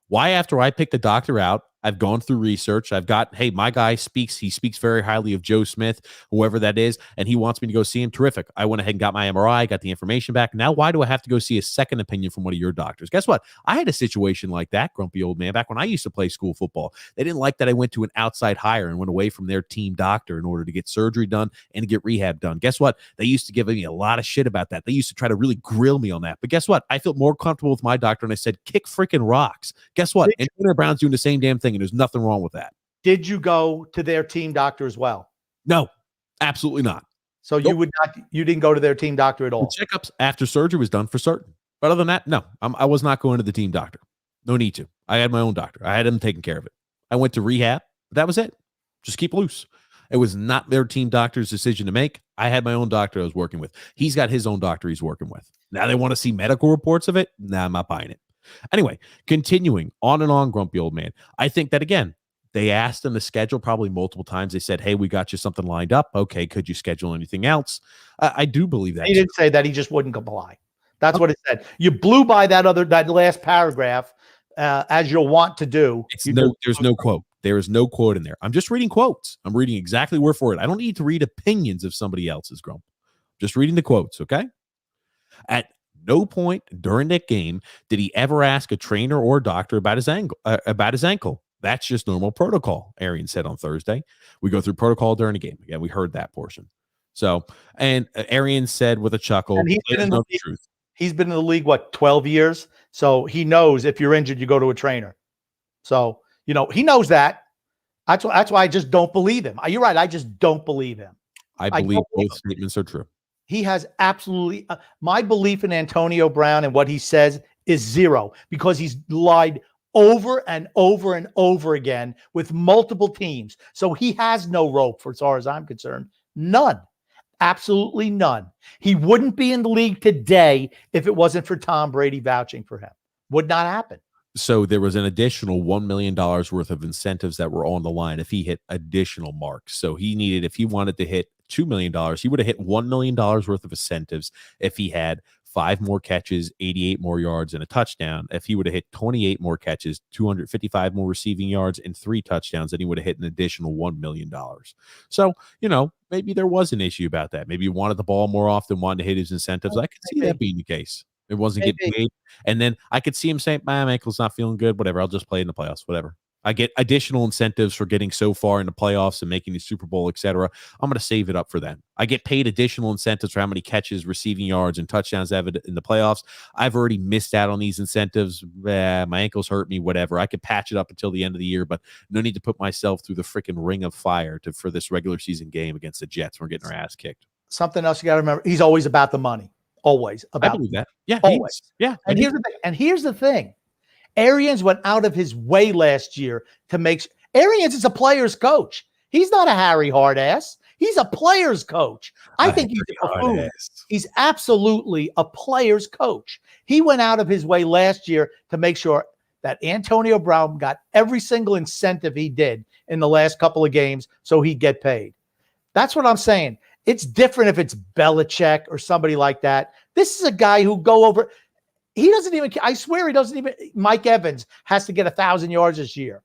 Why, after I picked the doctor out, I've gone through research. I've got, hey, my guy he speaks very highly of Joe Smith, whoever that is, and he wants me to go see him. Terrific. I went ahead and got my MRI, got the information back. Now, why do I have to go see a second opinion from one of your doctors? Guess what? I had a situation like that, grumpy old man, back when I used to play school football. They didn't like that I went to an outside hire and went away from their team doctor in order to get surgery done and to get rehab done. Guess what? They used to give me a lot of shit about that. They used to try to really grill me on that. But guess what? I felt more comfortable with my doctor, and I said, kick freaking rocks. Guess what? Antonio Brown's doing the same damn thing, and there's nothing wrong with that. Did you go to their team doctor as well? No, absolutely not. So nope. You didn't go to their team doctor at all? The checkups after surgery was done for certain. But other than that, no, I was not going to the team doctor. No need to. I had my own doctor. I had him taking care of it. I went to rehab. But that was it. Just keep loose. It was not their team doctor's decision to make. I had my own doctor I was working with. He's got his own doctor he's working with. Now they want to see medical reports of it? Nah, I'm not buying it. Anyway, continuing on and on, grumpy old man. I think that, again, they asked in the schedule probably multiple times. They said, hey, we got you something lined up. Okay, could you schedule anything else? I do believe that. He didn't say that. He just wouldn't comply. That's what it said. You blew by that last paragraph, as you'll want to do. There's no quote. There is no quote in there. I'm just reading quotes. I'm reading exactly word for it. I don't need to read opinions of somebody else's, Grump. Just reading the quotes, okay? At no point during that game did he ever ask a trainer or doctor about his ankle. That's just normal protocol, Arians said on Thursday. We go through protocol during the game. Again, we heard that portion. So, and Arians said with a chuckle, he's been in the league, 12 years? So he knows if you're injured, you go to a trainer. So, he knows that. That's why I just don't believe him. You're right. I just don't believe him. I believe both statements are true. He has absolutely my belief in Antonio Brown and what he says is zero, because he's lied over and over and over again with multiple teams. So he has no rope, as far as I'm concerned. None. Absolutely none. He wouldn't be in the league today if it wasn't for Tom Brady vouching for him. Would not happen. So there was an additional $1 million worth of incentives that were on the line if he hit additional marks. So if he wanted to hit $2 million, he would have hit $1 million worth of incentives if he had 5 more catches, 88 more yards, and a touchdown. If he would have hit 28 more catches, 255 more receiving yards, and 3 touchdowns, then he would have hit an additional $1 million. So, maybe there was an issue about that. Maybe he wanted the ball more often, wanted to hit his incentives. I could see that being the case. It wasn't getting paid. And then I could see him saying, my ankle's not feeling good, whatever. I'll just play in the playoffs, whatever. I get additional incentives for getting so far in the playoffs and making the Super Bowl, etc. I'm going to save it up for them. I get paid additional incentives for how many catches, receiving yards, and touchdowns I have in the playoffs. I've already missed out on these incentives. My ankles hurt me, whatever. I could patch it up until the end of the year, but no need to put myself through the freaking ring of fire for this regular season game against the Jets. We're getting our ass kicked. Something else you got to remember. He's always about the money. Always about. I believe that. Yeah. Always. Yeah. And here's the thing. Arians went out of his way last year to make Arians is a player's coach. He's not a Harry hard ass. He's a player's coach. I think he's a buffoon. He's absolutely a player's coach. He went out of his way last year to make sure that Antonio Brown got every single incentive he did in the last couple of games so he'd get paid. That's what I'm saying. It's different if it's Belichick or somebody like that. This is a guy who he doesn't even, I swear he doesn't even, Mike Evans has to get 1,000 yards this year.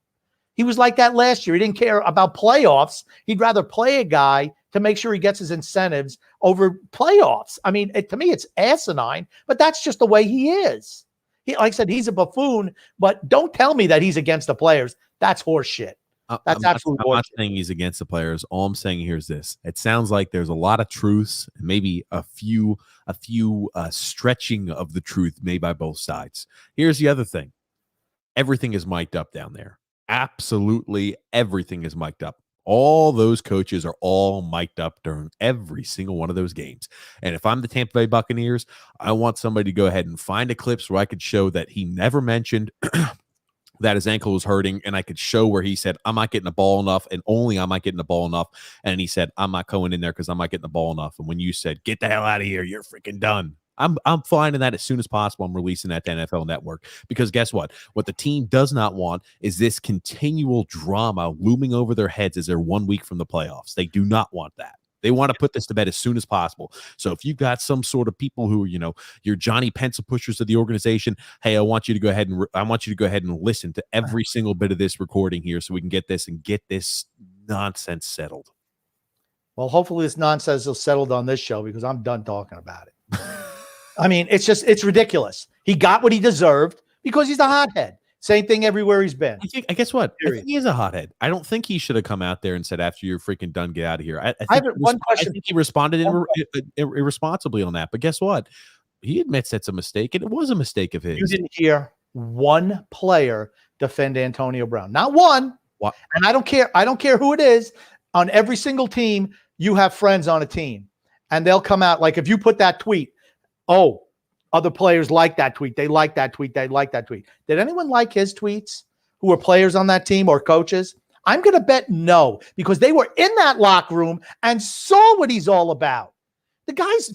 He was like that last year. He didn't care about playoffs. He'd rather play a guy to make sure he gets his incentives over playoffs. I mean, to me, it's asinine, but that's just the way he is. Like I said, he's a buffoon, but don't tell me that he's against the players. That's horseshit. That's absolutely I'm not saying he's against the players. All I'm saying here is this. It sounds like there's a lot of truths, maybe a few stretching of the truth made by both sides. Here's the other thing. Everything is mic'd up down there. Absolutely everything is mic'd up. All those coaches are all mic'd up during every single one of those games. And if I'm the Tampa Bay Buccaneers, I want somebody to go ahead and find a clips where I could show that he never mentioned that his ankle was hurting, and I could show where he said, I'm not getting the ball enough, and only I'm not getting the ball enough. And he said, I'm not going in there because I'm not getting the ball enough. And when you said, get the hell out of here, you're freaking done. I'm finding that as soon as possible. I'm releasing that to NFL Network, because guess what? What the team does not want is this continual drama looming over their heads as they're 1 week from the playoffs. They do not want that. They want to put this to bed as soon as possible. So if you've got some sort of people who, you're Johnny Pencil pushers of the organization, hey, I want you to go ahead and listen to every single bit of this recording here so we can get this nonsense settled. Well, hopefully this nonsense is settled on this show, because I'm done talking about it. I mean, it's ridiculous. He got what he deserved because he's a hothead. Same thing everywhere he's been. I guess what? I think he is a hothead. I don't think he should have come out there and said, after you're freaking done, get out of here. I have one question. I think he responded irresponsibly on that. But guess what? He admits that's a mistake, and it was a mistake of his. You didn't hear one player defend Antonio Brown. Not one. What? And I don't care who it is. On every single team, you have friends on a team. And they'll come out, like if you put that tweet, other players like that tweet. They like that tweet. They like that tweet. Did anyone like his tweets who were players on that team or coaches? I'm going to bet no, because they were in that locker room and saw what he's all about. The guy's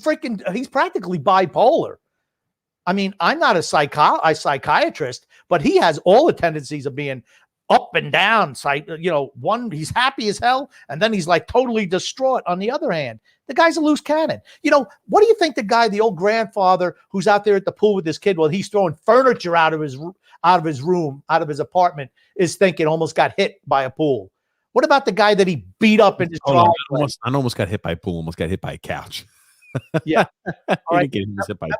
he's practically bipolar. I mean, I'm not a psychiatrist, but he has all the tendencies of being up and down. One, he's happy as hell, and then he's like totally distraught on the other hand. The guy's a loose cannon. What do you think the old grandfather who's out there at the pool with his kid while he's throwing furniture out of his room, out of his apartment, is thinking? Almost got hit by a pool. What about the guy that he beat up in his driveway? I almost got hit by a pool, almost got hit by a couch. Yeah. All right.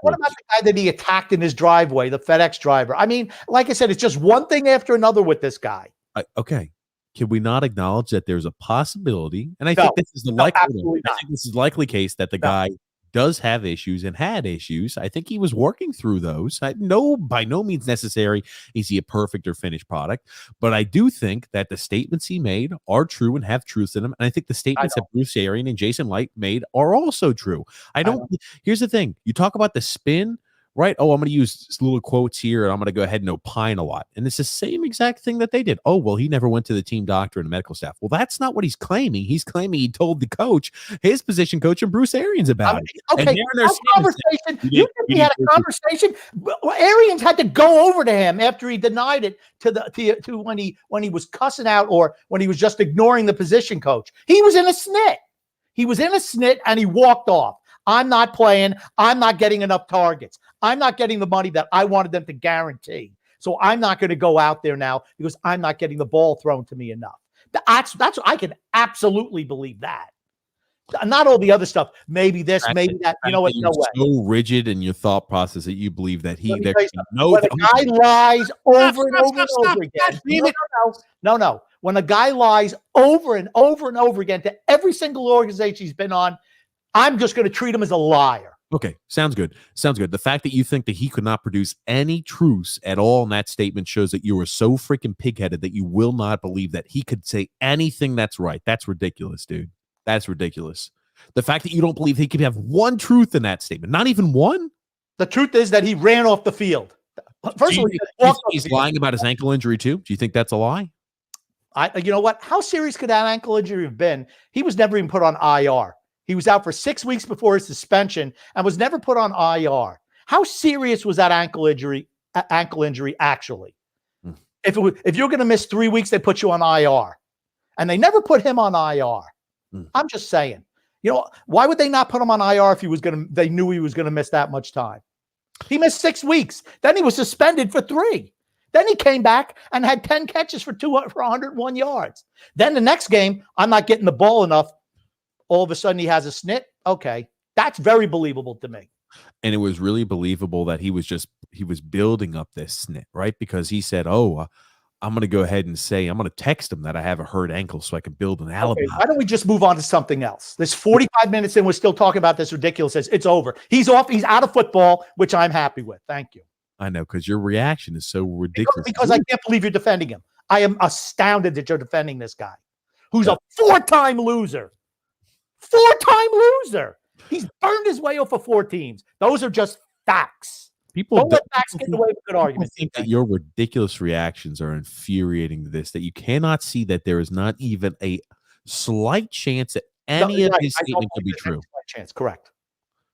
What about the guy that he attacked in his driveway, the FedEx driver? I mean, like I said, it's just one thing after another with this guy. Okay. Can we not acknowledge that there's a possibility? And I think this is the likely case that the guy does have issues and had issues. I think he was working through those. By no means necessary is he a perfect or finished product, but I do think that the statements he made are true and have truth in them. And I think the statements that Bruce Arians and Jason Light made are also true. Here's the thing. You talk about the spin, right? Oh, I'm going to use little quotes here, and I'm going to go ahead and opine a lot. And it's the same exact thing that they did. Oh, well, he never went to the team doctor and the medical staff. Well, that's not what he's claiming. He's claiming he told the coach, his position coach, and Bruce Arians about it. Okay, conversation. You think we had a conversation? Arians had to go over to him after he denied it to when he was cussing out, or when he was just ignoring the position coach. He was in a snit. And he walked off. I'm not playing. I'm not getting enough targets. I'm not getting the money that I wanted them to guarantee. So I'm not going to go out there now because I'm not getting the ball thrown to me enough. That's I can absolutely believe that. Not all the other stuff. Maybe this, maybe that. You know what? No way. So rigid in your thought process that you believe that when a guy lies over and over and over again. No. When a guy lies over and over and over again to every single organization he's been on, I'm just going to treat him as a liar. Okay, sounds good. The fact that you think that he could not produce any truths at all in that statement shows that you are so freaking pig-headed that you will not believe that he could say anything that's right. That's ridiculous, dude. That's ridiculous. The fact that you don't believe he could have one truth in that statement, not even one. The truth is that he ran off the field. First of all, he's lying about his ankle injury too. Do you think that's a lie? You know what? How serious could that ankle injury have been? He was never even put on IR. He was out for 6 weeks before his suspension and was never put on IR. How serious was that ankle injury actually? If you're going to miss 3 weeks, they put you on IR. And they never put him on IR. I'm just saying. Why would they not put him on IR if they knew he was going to miss that much time? He missed 6 weeks. Then he was suspended for 3. Then he came back and had 10 catches for 101 yards. Then the next game, I'm not getting the ball enough. All of a sudden he has a snit. Okay. That's very believable to me. And it was really believable that he was building up this snit, right? Because he said, I'm going to go ahead and say, I'm going to text him that I have a hurt ankle so I can build an alibi. Why don't we just move on to something else? There's 45 minutes in. We're still talking about this ridiculousness. It's over. He's off. He's out of football, which I'm happy with. Thank you. I know, because your reaction is so ridiculous. Because I can't believe you're defending him. I am astounded that you're defending this guy who's a 4-time loser. 4-time loser. He's burned his way off of 4 teams. Those are just facts. People Don't don't, let facts get in the way of a good people argument. think that your ridiculous reactions are infuriating to this, that you cannot see that there is not even a slight chance that any of his I don't statement could be believe there's any true. slight chance. Correct.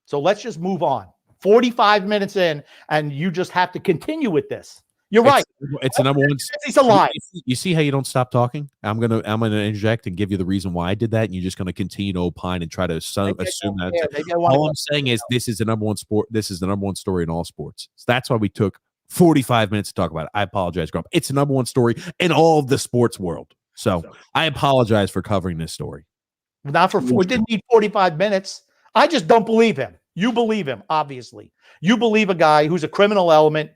So let's just move on. 45 minutes in, and you just have to continue with this. You're right. It's the number one. He's a lie. You see how you don't stop talking? I'm gonna interject and give you the reason why I did that, and you're just gonna continue to opine and try to assume that. All I'm saying is this is the number one sport. This is the number one story in all sports. So that's why we took 45 minutes to talk about it. I apologize, Grump. It's the number one story in all of the sports world. So I apologize for covering this story. Not for we didn't need 45 minutes. I just don't believe him. You believe him, obviously. You believe a guy who's a criminal element,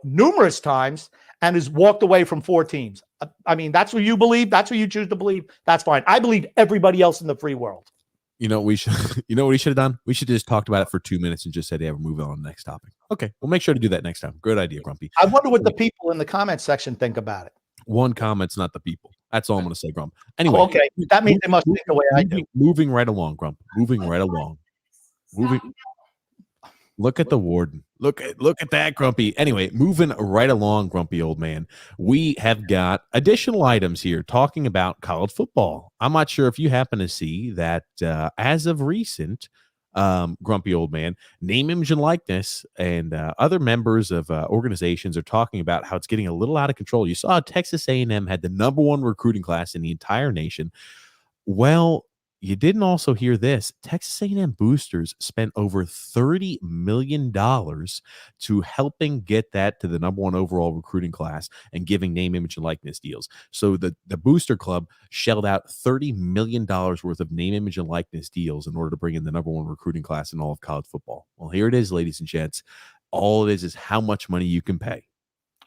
numerous times, and has walked away from 4 teams. I mean, that's what you believe. That's what you choose to believe. That's fine. I believe everybody else in the free world. You know what we should have done? We should have just talked about it for 2 minutes and just said, yeah, we're moving on to the next topic. Okay, we'll make sure to do that next time. Good idea, Grumpy. I wonder what the people in the comment section think about it. One comment's not the people. That's all I'm going to say, Grump. Anyway. Okay, that means they must think the way I do. Moving right along, Grump. Moving right along. Look at the warden. Look at that, Grumpy. Anyway, moving right along, Grumpy old man. We have got additional items here talking about college football. I'm not sure if you happen to see that as of recent, Grumpy old man, name, image, and likeness, and other members of organizations are talking about how it's getting a little out of control. You saw Texas A&M had the number 1 recruiting class in the entire nation. Well, you didn't also hear this. Texas A&M boosters spent over $30 million to helping get that to the number 1 overall recruiting class and giving name, image, and likeness deals. So the booster club shelled out $30 million worth of name, image, and likeness deals in order to bring in the number 1 recruiting class in all of college football. Well, here it is, ladies and gents. All it is how much money you can pay.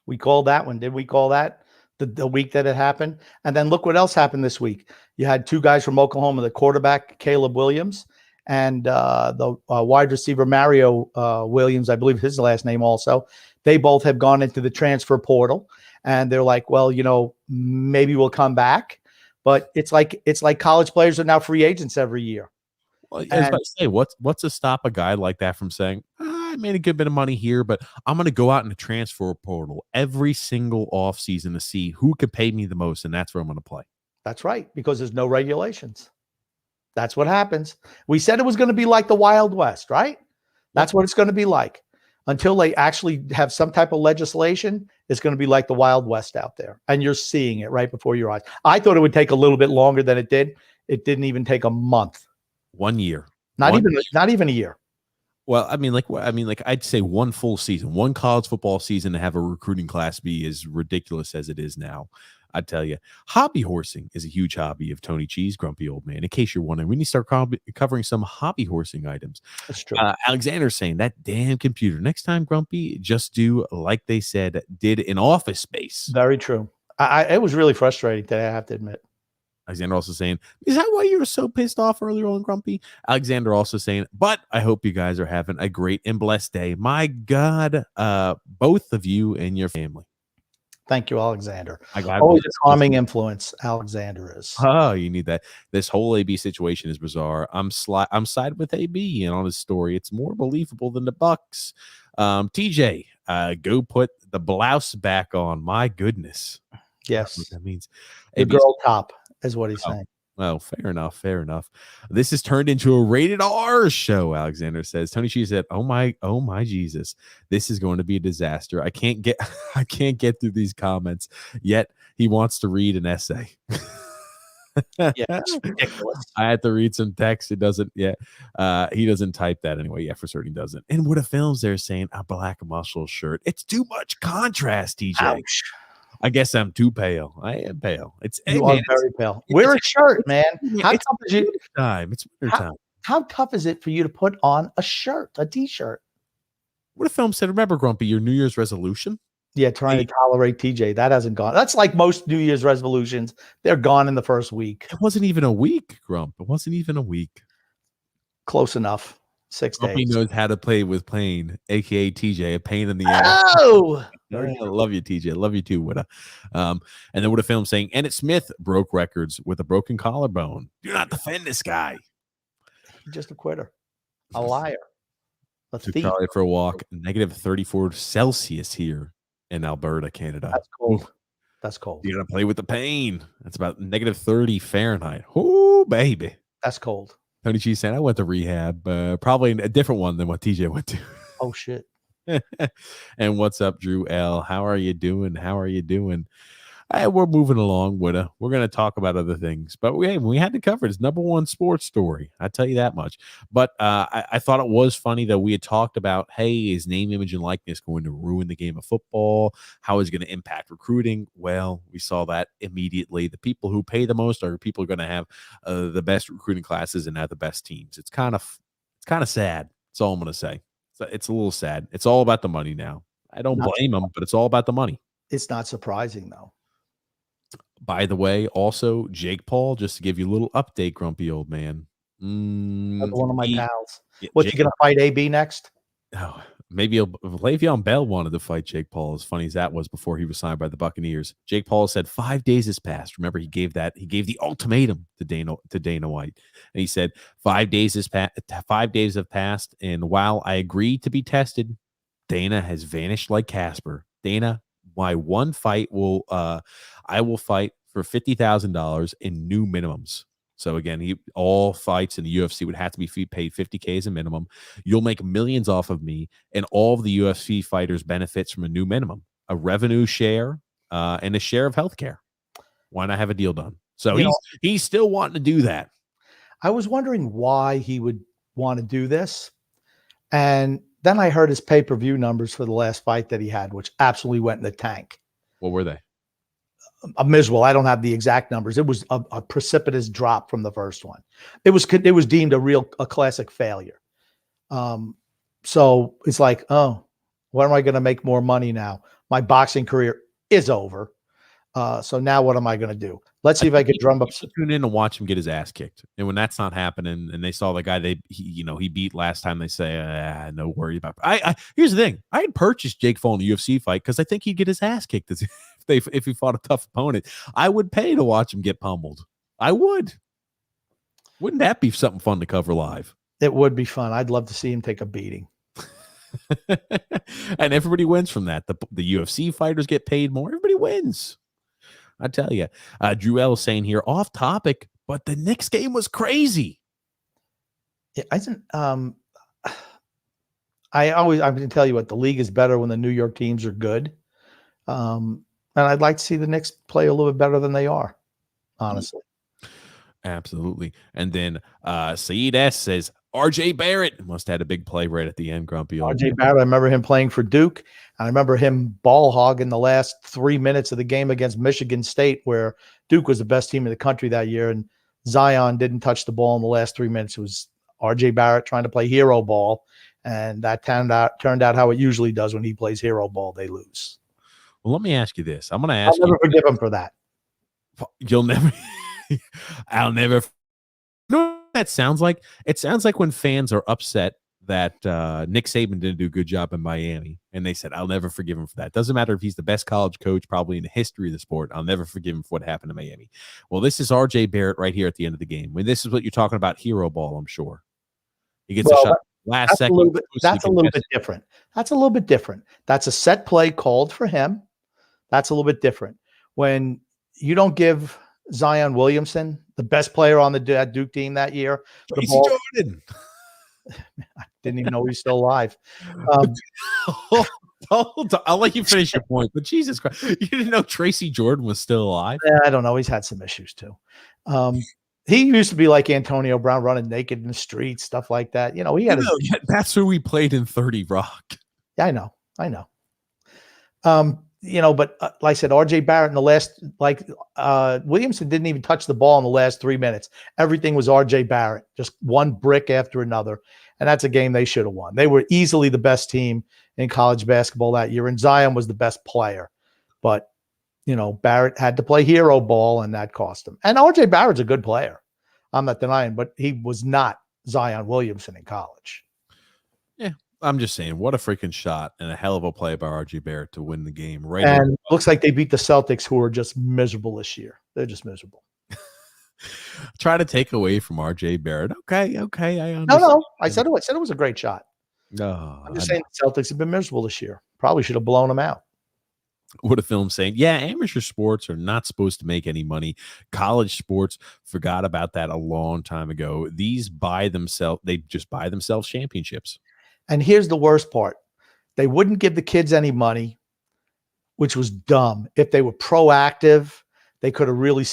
We called that one. Did we call that? The week that it happened. And then look what else happened this week. You had 2 guys from Oklahoma, the quarterback, Caleb Williams, and the wide receiver, Mario Williams, I believe his last name also. They both have gone into the transfer portal, and they're like, well, maybe we'll come back. But it's like college players are now free agents every year. Well, I was about to say, what's to stop a guy like that from saying, I made a good bit of money here, but I'm going to go out in the transfer portal every single offseason to see who could pay me the most, and that's where I'm going to play. That's right, because there's no regulations. That's what happens. We said it was going to be like the Wild West, right? That's what it's going to be like. Until they actually have some type of legislation, it's going to be like the Wild West out there. And you're seeing it right before your eyes. I thought it would take a little bit longer than it did. It didn't even take a month. 1 year. Not even a year. Well, I'd say 1 full season, 1 college football season to have a recruiting class be as ridiculous as it is now. I tell you, hobby horsing is a huge hobby of Tony Cheese, Grumpy old man. In case you're wondering, we need to start covering some hobby horsing items. That's true. Alexander's saying that damn computer. Next time, Grumpy, just do like they said did in Office Space. Very true. It was really frustrating today, I have to admit. Alexander also saying, is that why you were so pissed off earlier on, Grumpy? Alexander also saying, but I hope you guys are having a great and blessed day. My God, both of you and your family. Thank you, Alexander. Always a calming influence, Alexander is. Oh, you need that. This whole AB situation is bizarre. I'm side with AB and on his story. It's more believable than the Bucks. TJ, go put the blouse back on. My goodness. Yes. That's what that means. The girl top is what he's saying. Well, fair enough. This has turned into a rated R show, Alexander says. Tony She said, oh my Jesus, this is going to be a disaster. I can't get through these comments, yet he wants to read an essay. Yeah, it's ridiculous. I had to read some text. It doesn't, he doesn't type that anyway. Yeah, for certain he doesn't. And what a film's there saying a black muscle shirt. It's too much contrast, TJ. Ouch. I guess I'm too pale. I am pale. You are very pale. Wear a shirt, man. How tough is it? It's winter time. How tough is it for you to put on a shirt, a t-shirt? What a film said, remember, Grumpy, your New Year's resolution? Yeah, trying to tolerate TJ. That hasn't gone. That's like most New Year's resolutions. They're gone in the first week. It wasn't even a week, Grump. It wasn't even a week. Close enough. 6 days. Grumpy knows how to play with pain, a.k.a. TJ, a pain in the ass. Oh! I love you, TJ. Love you too, Witta. And then what a film saying, Emmett Smith broke records with a broken collarbone. Do not defend this guy. He's just a quitter. A liar. A Took thief. Charlie for a walk. Negative 34 Celsius here in Alberta, Canada. That's cold. Ooh, That's cold. you got to play with the pain. That's about negative 30 Fahrenheit. Oh, baby. That's cold. Tony G saying, I went to rehab. Probably a different one than what TJ went to. Oh, shit. And what's up, Drew L? How are you doing? How are you doing? We're moving along with it. We're going to talk about other things, but we had to cover it. It's number one sports story. I tell you that much. But I thought it was funny that we had talked about, hey, is name, image, and likeness going to ruin the game of football? How is it going to impact recruiting? Well, we saw that immediately. The people who pay the most are people who are going to have the best recruiting classes and have the best teams. It's kind of sad. That's all I'm going to say. It's a little sad. It's all about the money now. I don't blame them, but it's all about the money. It's not surprising, though. By the way, also Jake Paul, just to give you a little update, grumpy old man. Another one of my pals. Yeah, What's he going to fight AB next? Oh, maybe Le'Veon Bell wanted to fight Jake Paul, as funny as that was before he was signed by the Buccaneers. Jake Paul said 5 days has passed. Remember, he gave the ultimatum to Dana White. And he said 5 days have passed. And while I agree to be tested, Dana has vanished like Casper. Dana, my one fight I will fight for $50,000 in new minimums. So again, all fights in the UFC would have to be paid $50K as a minimum. You'll make millions off of me, and all of the UFC fighters benefits from a new minimum, a revenue share, and a share of healthcare. Why not have a deal done? So he's still wanting to do that. I was wondering why he would want to do this, and then I heard his pay-per-view numbers for the last fight that he had, which absolutely went in the tank. What were they? Miserable. I don't have the exact numbers. It was a precipitous drop from the first one. It was deemed a classic failure. So it's like, oh, where am I going to make more money now? My boxing career is over. So now what am I going to do? Let's see if I can drum up. Tune in and watch him get his ass kicked. And when that's not happening, and they saw the guy he beat last time, they say, no worry about it. Here's the thing. I had purchased Jake Paul in the UFC fight because I think he'd get his ass kicked if he fought a tough opponent. I would pay to watch him get pummeled. I would. Wouldn't that be something fun to cover live? It would be fun. I'd love to see him take a beating. And everybody wins from that. The UFC fighters get paid more. Everybody wins. I tell you. Drew L saying here, off topic, but the Knicks game was crazy. Yeah, I'm going to tell you what, the league is better when the New York teams are good. And I'd like to see the Knicks play a little bit better than they are, honestly. Absolutely. And then Saeed S says, RJ Barrett must have had a big play right at the end, grumpy. RJ Barrett, I remember him playing for Duke. I remember him ball hogging the last 3 minutes of the game against Michigan State, where Duke was the best team in the country that year, and Zion didn't touch the ball in the last 3 minutes. It was RJ Barrett trying to play hero ball, and that turned out how it usually does when he plays hero ball. They lose. Well, let me ask you this. I'm going to ask I'll never forgive him for that. You'll never. I'll never. You know what that sounds like? It sounds like when fans are upset that Nick Saban didn't do a good job in Miami, and they said, I'll never forgive him for that. Doesn't matter if he's the best college coach probably in the history of the sport. I'll never forgive him for what happened in Miami. Well, this is RJ Barrett right here at the end of the game. I mean, this is what you're talking about, hero ball, I'm sure. He gets a shot last second. That's a little bit different. That's a little bit different. That's a set play called for him. That's a little bit different. When you don't give Zion Williamson, the best player on the Duke team that year, Jordan. I didn't even know he's still alive. Hold on. I'll let you finish your point, but Jesus Christ, you didn't know Tracy Jordan was still alive? I don't know. He's had some issues too. He used to be like Antonio Brown, running naked in the streets, stuff like that. You know, he had. That's who we played in 30 Rock. Yeah, I know. But like I said, RJ Barrett in the last, Williamson didn't even touch the ball in the last 3 minutes. Everything was RJ Barrett, just one brick after another. And that's a game they should have won. They were easily the best team in college basketball that year, and Zion was the best player. But, Barrett had to play hero ball, and that cost him. And RJ Barrett's a good player. I'm not denying, but he was not Zion Williamson in college. Yeah. I'm just saying, what a freaking shot and a hell of a play by RJ Barrett to win the game. Right, and looks like they beat the Celtics, who are just miserable this year. They're just miserable. Try to take away from RJ Barrett. Okay, I understand. No, I said it was a great shot. No, I'm just saying the Celtics have been miserable this year. Probably should have blown them out. what a film saying, yeah, amateur sports are not supposed to make any money. College sports forgot about that a long time ago. These they just buy themselves championships. And here's the worst part. They wouldn't give the kids any money, which was dumb. If they were proactive, they could have really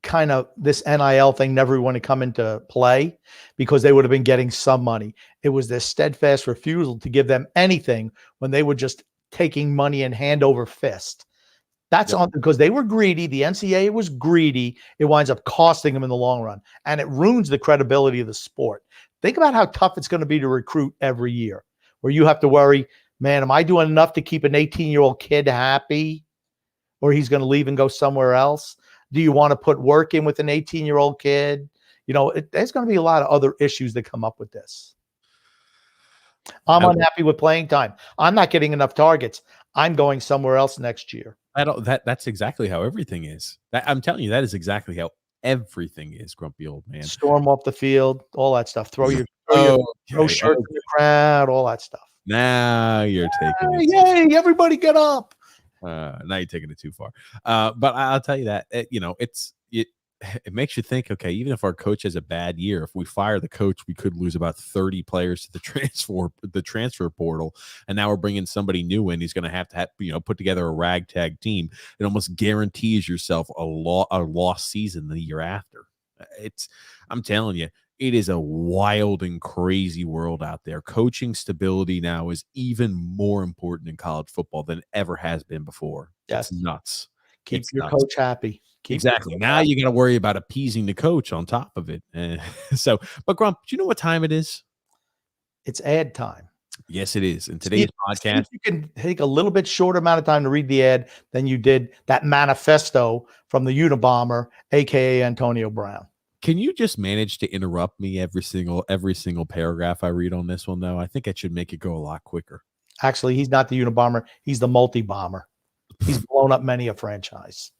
kind of, this NIL thing never want to come into play because they would have been getting some money. It was their steadfast refusal to give them anything when they were just taking money in hand over fist. That's on because they were greedy. The NCAA was greedy. It winds up costing them in the long run, and it ruins the credibility of the sport. Think about how tough it's going to be to recruit every year, where you have to worry, man, am I doing enough to keep an 18-year-old kid happy, or he's going to leave and go somewhere else? Do you want to put work in with an 18-year-old kid? You know, there's going to be a lot of other issues that come up with this. I'm unhappy with playing time. I'm not getting enough targets. I'm going somewhere else next year. That's exactly how everything is. I'm telling you, that is exactly how everything is, grumpy old man. Storm off the field, all that stuff. Throw shirts in the crowd, all that stuff. Now you're taking it. Yay, everybody get up. Now you're taking it too far. But I'll tell you that, it makes you think, okay, even if our coach has a bad year, if we fire the coach, we could lose about 30 players to the transfer portal. And now we're bringing somebody new in. He's going to have put together a ragtag team. It almost guarantees yourself a lost season the year after. I'm telling you, it is a wild and crazy world out there. Coaching stability now is even more important in college football than it ever has been before. Yes. It's nuts. Keep your coach happy. Exactly. Now you got to worry about appeasing the coach on top of it. But Grump, do you know what time it is? It's ad time. Yes, it is. In today's podcast, you can take a little bit shorter amount of time to read the ad than you did that manifesto from the Unabomber, aka Antonio Brown. Can you just manage to interrupt me every single paragraph I read on this one, though? I think I should make it go a lot quicker. Actually, he's not the Unabomber. He's the multi-bomber. He's blown up many a franchise.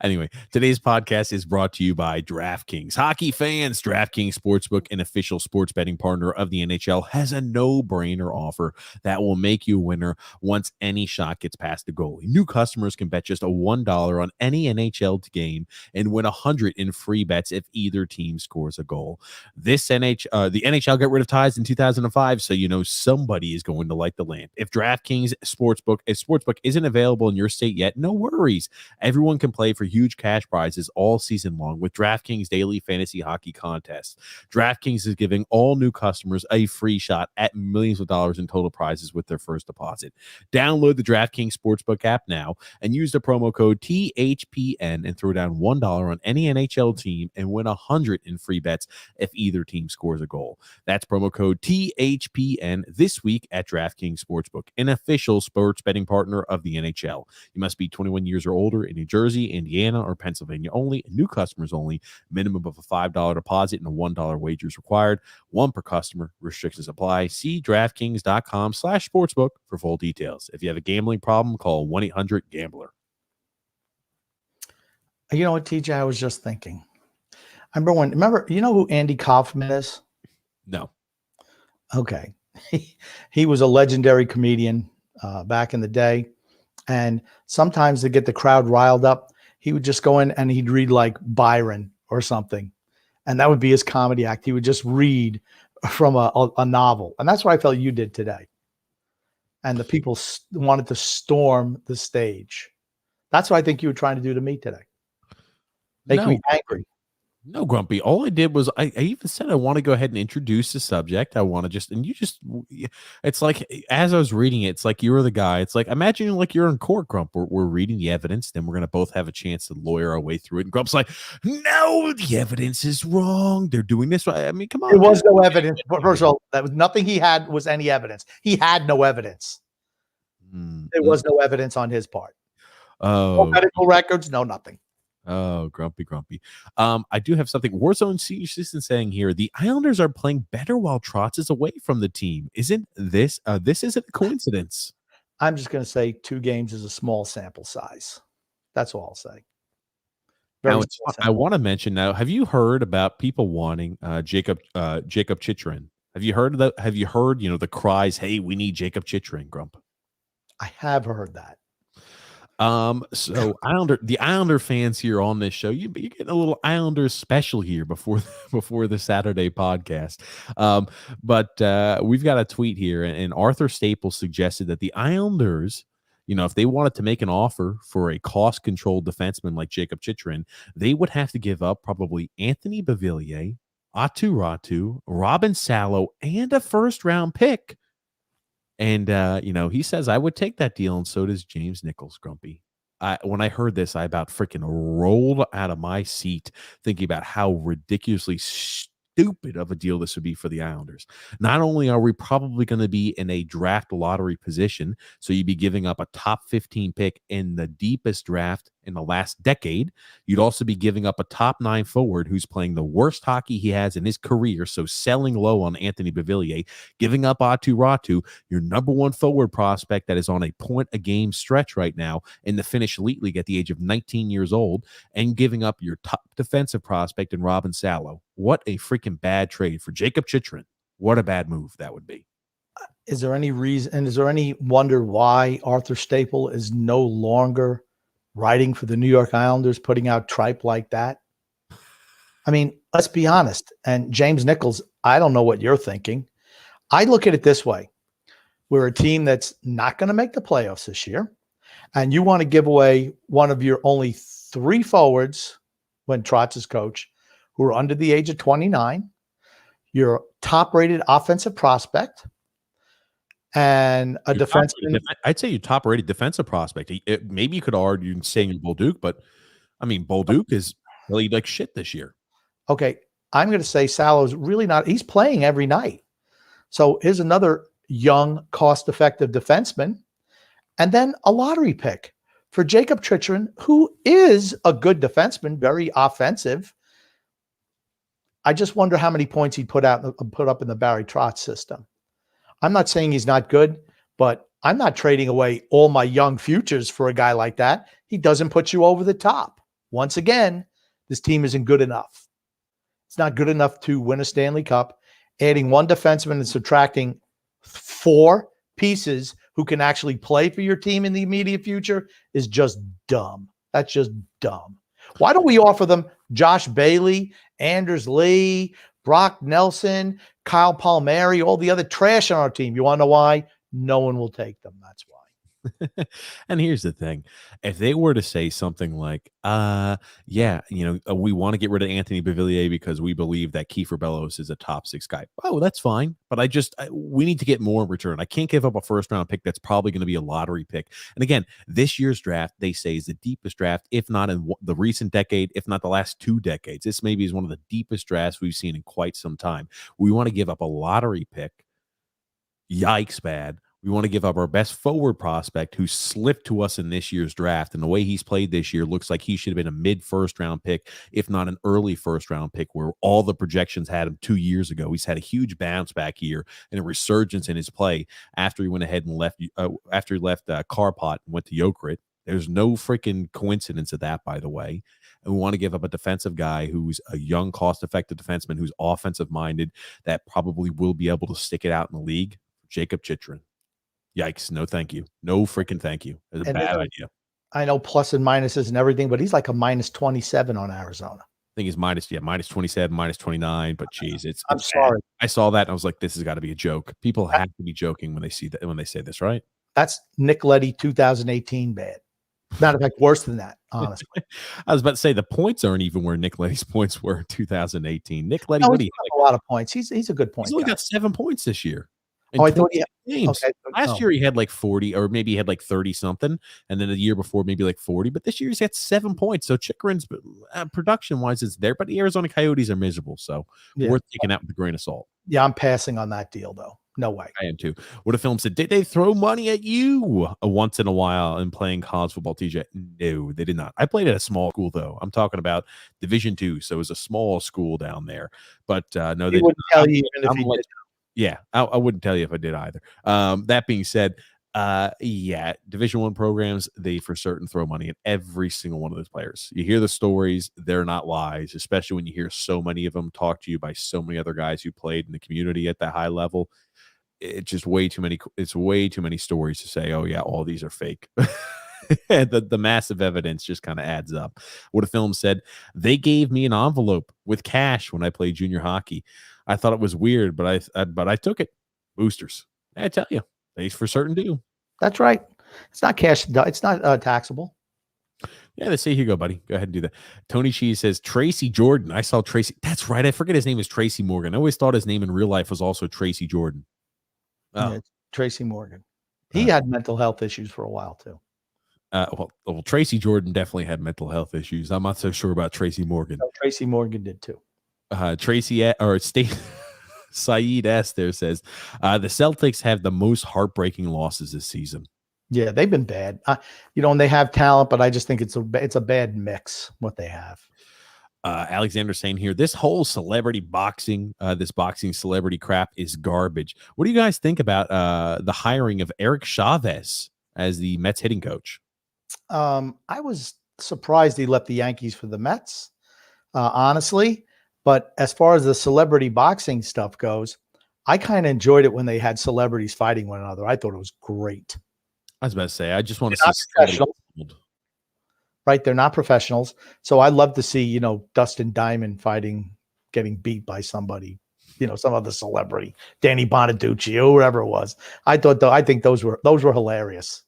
Anyway, today's podcast is brought to you by DraftKings. Hockey fans, DraftKings Sportsbook, an official sports betting partner of the NHL, has a no-brainer offer that will make you a winner once any shot gets past the goalie. New customers can bet just a $1 on any NHL game and win $100 in free bets if either team scores a goal. The NHL got rid of ties in 2005, so you know somebody is going to light the lamp. If DraftKings Sportsbook isn't available in your state yet, no worries. Everyone can play for huge cash prizes all season long with DraftKings daily fantasy hockey contests. DraftKings is giving all new customers a free shot at millions of dollars in total prizes with their first deposit. Download the DraftKings Sportsbook app now and use the promo code THPN and throw down $1 on any NHL team and win $100 in free bets if either team scores a goal. That's promo code THPN this week at DraftKings Sportsbook, an official sports betting partner of the NHL. You must be 21 years or older in New Jersey, Indiana, or Pennsylvania only. New customers only. Minimum of a $5 deposit and a $1 wager is required. One per customer. Restrictions apply. See DraftKings.com/sportsbook for full details. If you have a gambling problem, call 1-800-GAMBLER. You know what, TJ? I was just thinking. Remember, you know who Andy Kaufman is? No. Okay. He was a legendary comedian back in the day. And sometimes to get the crowd riled up, he would just go in and he'd read like Byron or something. And that would be his comedy act. He would just read from a novel. And that's what I felt you did today. And the people wanted to storm the stage. That's what I think you were trying to do to me today. Make me angry. No, Grumpy. All I did was I even said I want to go ahead and introduce the subject. I want to it's like as I was reading it, it's like you were the guy. It's like imagine like you're in court, Grump. We're reading the evidence, then we're going to both have a chance to lawyer our way through it. And Grump's like, no, the evidence is wrong. They're doing this. I mean, come on. There was no evidence. First of all, that was nothing he had was any evidence. He had no evidence. There was no evidence on his part. No medical records, no nothing. Oh, grumpy. I do have something. Warzone Senior Citizen saying here, the Islanders are playing better while Trotz is away from the team. Isn't this isn't a coincidence? I'm just going to say 2 games is a small sample size. That's all I'll say. I want to mention now, have you heard about people wanting Jacob Chitrin Have you heard the? Have you heard the cries? Hey, we need Jacob Chitrin, Grump. I have heard that. So the Islander fans here on this show, you're getting a little Islanders special here before the Saturday podcast. But we've got a tweet here, and Arthur Staples suggested that the Islanders, if they wanted to make an offer for a cost-controlled defenseman like Jacob Chitrin, they would have to give up probably Anthony Beauvillier, Atu Ratu, Robin Salo, and a first-round pick. And, he says, I would take that deal, and so does James Nichols, Grumpy. When I heard this, I about freaking rolled out of my seat thinking about how ridiculously stupid of a deal this would be for the Islanders. Not only are we probably going to be in a draft lottery position, so you'd be giving up a top 15 pick in the deepest draft in the last decade, you'd also be giving up a top 9 forward who's playing the worst hockey he has in his career, so selling low on Anthony Beauvillier, giving up Atu Ratu, your number 1 forward prospect that is on a point-a-game stretch right now in the Finnish Elite League at the age of 19 years old, and giving up your top defensive prospect in Robin Salo. What a freaking bad trade for Jacob Chitrin. What a bad move that would be. Is there any reason, and is there any wonder why Arthur Staple is no longer writing for the New York Islanders, putting out tripe like that? I mean, let's be honest. And James Nichols, I don't know what you're thinking. I look at it this way. We're a team that's not going to make the playoffs this year, and you want to give away one of your only 3 forwards when Trotz is coach who are under the age of 29, your top-rated offensive prospect, and a defenseman. I'd say your top-rated defensive prospect. Maybe you could argue saying Bolduc, but I mean, Bolduc is really like shit this year. Okay, I'm going to say Salo's really not. He's playing every night. So here's another young, cost-effective defenseman, and then a lottery pick for Jacob Chitrin, who is a good defenseman, very offensive. I just wonder how many points he'd put up in the Barry Trotz system. I'm not saying he's not good, but I'm not trading away all my young futures for a guy like that. He doesn't put you over the top. Once again, this team isn't good enough. It's not good enough to win a Stanley Cup. Adding 1 defenseman and subtracting 4 pieces who can actually play for your team in the immediate future is just dumb. That's just dumb. Why don't we offer them Josh Bailey, Anders Lee, Brock Nelson, Kyle Palmieri, all the other trash on our team? You want to know why? No one will take them. That's why. And here's the thing. If they were to say something like, we want to get rid of Anthony Beauvillier because we believe that Kiefer Bellows is a top 6 guy. Oh, that's fine. But we need to get more in return. I can't give up a first-round pick that's probably going to be a lottery pick. And again, this year's draft, they say, is the deepest draft, if not in the recent decade, if not the last 2 decades. This maybe is one of the deepest drafts we've seen in quite some time. We want to give up a lottery pick. Yikes, bad. We want to give up our best forward prospect who slipped to us in this year's draft. And the way he's played this year looks like he should have been a mid-first round pick, if not an early first round pick, where all the projections had him 2 years ago. He's had a huge bounce back here and a resurgence in his play after he went ahead and left Karpot and went to Jokerit. There's no freaking coincidence of that, by the way. And we want to give up a defensive guy who's a young, cost-effective defenseman who's offensive-minded that probably will be able to stick it out in the league. Jacob Chitrin. Yikes. No, thank you. No freaking thank you. It's a bad idea. I know plus and minuses and everything, but he's like a minus 27 on Arizona. I think he's minus 27, minus 29. But geez, I'm sorry. I saw that and I was like, this has got to be a joke. People have to be joking when they see that, when they say this, right? That's Nick Leddy 2018 bad. Matter of fact, worse than that, honestly. I was about to say the points aren't even where Nick Leddy's points were in 2018. Nick Leddy, he's got a lot of points. He's a good point. He's only got 7 points this year. I thought he had games. Okay. Last year he had like 40, or maybe he had like 30 something, and then the year before maybe like 40. But this year he's got 7 points. So Chikrin's production wise is there, but the Arizona Coyotes are miserable, so worth taking out with a grain of salt. Yeah, I'm passing on that deal though. No way. I am too. What a film said. Did they throw money at you once in a while in playing college football, TJ? No, they did not. I played at a small school though. I'm talking about Division II, so it was a small school down there. But no, they wouldn't tell you even if he did. Yeah, I wouldn't tell you if I did either. That being said, Yeah, Division One programs, they for certain throw money at every single one of those players. You hear the stories, they're not lies, especially when you hear so many of them talk to you by so many other guys who played in the community at that high level. It's just way too many. It's way too many stories to say, oh yeah, all these are fake. The massive evidence just kind of adds up. What a film said, they gave me an envelope with cash when I played junior hockey. I thought it was weird, but I took it. Boosters, I tell you, they for certain do. That's right. It's not cash. It's not taxable. Yeah, they say, here you go, buddy. Go ahead and do that. Tony Cheese says, Tracy Jordan. I saw Tracy. That's right. I forget his name is Tracy Morgan. I always thought his name in real life was also Tracy Jordan. Oh. Yeah, Tracy Morgan. He had mental health issues for a while too. Well, Tracy Jordan definitely had mental health issues. I'm not so sure about Tracy Morgan. No, Tracy Morgan did too. Saeed S there says, the Celtics have the most heartbreaking losses this season. Yeah, they've been bad. And they have talent, but I just think it's a bad mix what they have. Alexander saying here, this whole celebrity boxing, this boxing celebrity crap is garbage. What do you guys think about the hiring of Eric Chavez as the Mets hitting coach? I was surprised he left the Yankees for the Mets, honestly. But as far as the celebrity boxing stuff goes, I kind of enjoyed it when they had celebrities fighting one another. I thought it was great. I was about to say, I just want to see. Right, they're not professionals, so I love to see Dustin Diamond getting beat by somebody, some other celebrity, Danny Bonaducci or whoever it was. I think those were hilarious.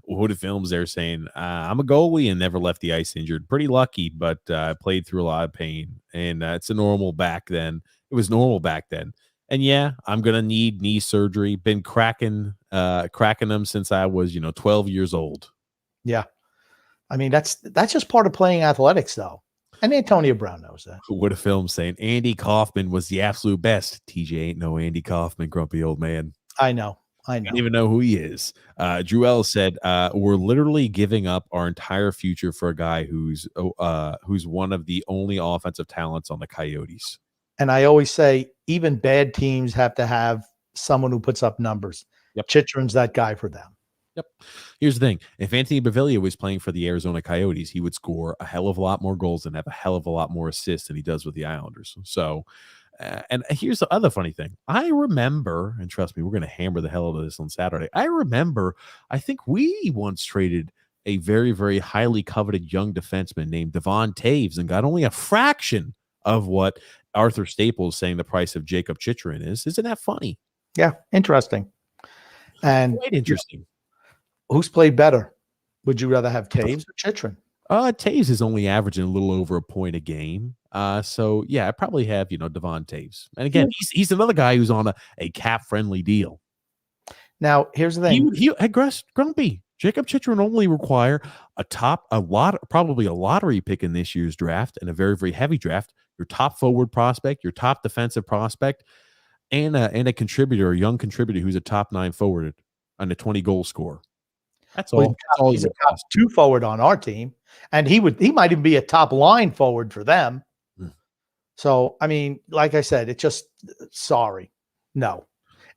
Hooded Films, they're saying, I'm a goalie and never left the ice injured. Pretty lucky, but I played through a lot of pain, and it's normal back then. It was normal back then. And yeah, I'm gonna need knee surgery. Been cracking them since I was 12 years old. Yeah. I mean, that's just part of playing athletics, though. And Antonio Brown knows that. What a film saying Andy Kaufman was the absolute best. TJ ain't no Andy Kaufman, grumpy old man. I know. I don't even know who he is. Drew L said, we're literally giving up our entire future for a guy who's one of the only offensive talents on the Coyotes. And I always say, even bad teams have to have someone who puts up numbers. Yep. Chychrun's that guy for them. Yep. Here's the thing. If Anthony Bavilla was playing for the Arizona Coyotes, he would score a hell of a lot more goals and have a hell of a lot more assists than he does with the Islanders. So, and here's the other funny thing. I remember, and trust me, we're going to hammer the hell out of this on Saturday. I think we once traded a very, very highly coveted young defenseman named Devon Taves and got only a fraction of what Arthur Staples saying the price of Jacob Chychrun is. Isn't that funny? Yeah, interesting. And quite interesting. Who's played better? Would you rather have Taves or Chychrun? Taves is only averaging a little over a point a game. So yeah, I probably have, Devon Taves. And again, he's another guy who's on a cap friendly deal. Now, here's the thing. Grumpy. Jacob Chychrun only require probably a lottery pick in this year's draft and a very, very heavy draft. Your top forward prospect, your top defensive prospect, and a contributor, a young contributor who's a top 9 forward and a 20 goal scorer. That's all. He's a top 2 forward on our team, and he might even be a top line forward for them. So, I mean, like I said, sorry. No.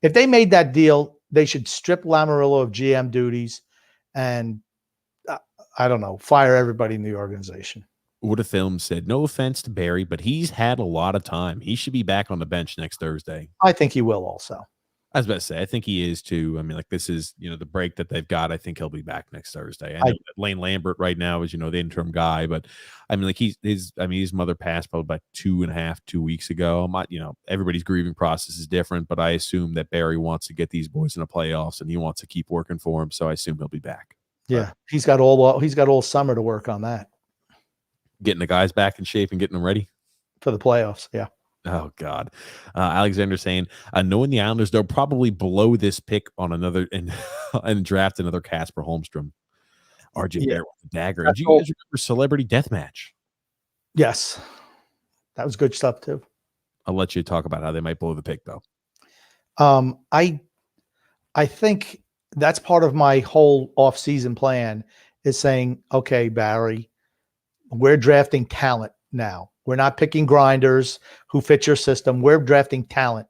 If they made that deal, they should strip Lamoriello of GM duties and, I don't know, fire everybody in the organization. What a film said, no offense to Barry, but he's had a lot of time. He should be back on the bench next Thursday. I think he will also. I was about to say, I think he is too. I mean, like this is, the break that they've got. I think he'll be back next Thursday. I know that Lane Lambert right now is, the interim guy, but I mean, like his mother passed probably about 2 weeks ago. Everybody's grieving process is different, but I assume that Barry wants to get these boys in the playoffs and he wants to keep working for him. So I assume he'll be back. Yeah. He's got all summer to work on that. Getting the guys back in shape and getting them ready for the playoffs. Yeah. Oh God. Alexander saying, knowing the Islanders, they'll probably blow this pick on another and draft another Casper Holmstrom. RJ Barrett with the dagger. And do you guys remember Celebrity Deathmatch? Yes. That was good stuff too. I'll let you talk about how they might blow the pick though. I think that's part of my whole off-season plan is saying, okay, Barry, we're drafting talent now. We're not picking grinders who fit your system. We're drafting talent.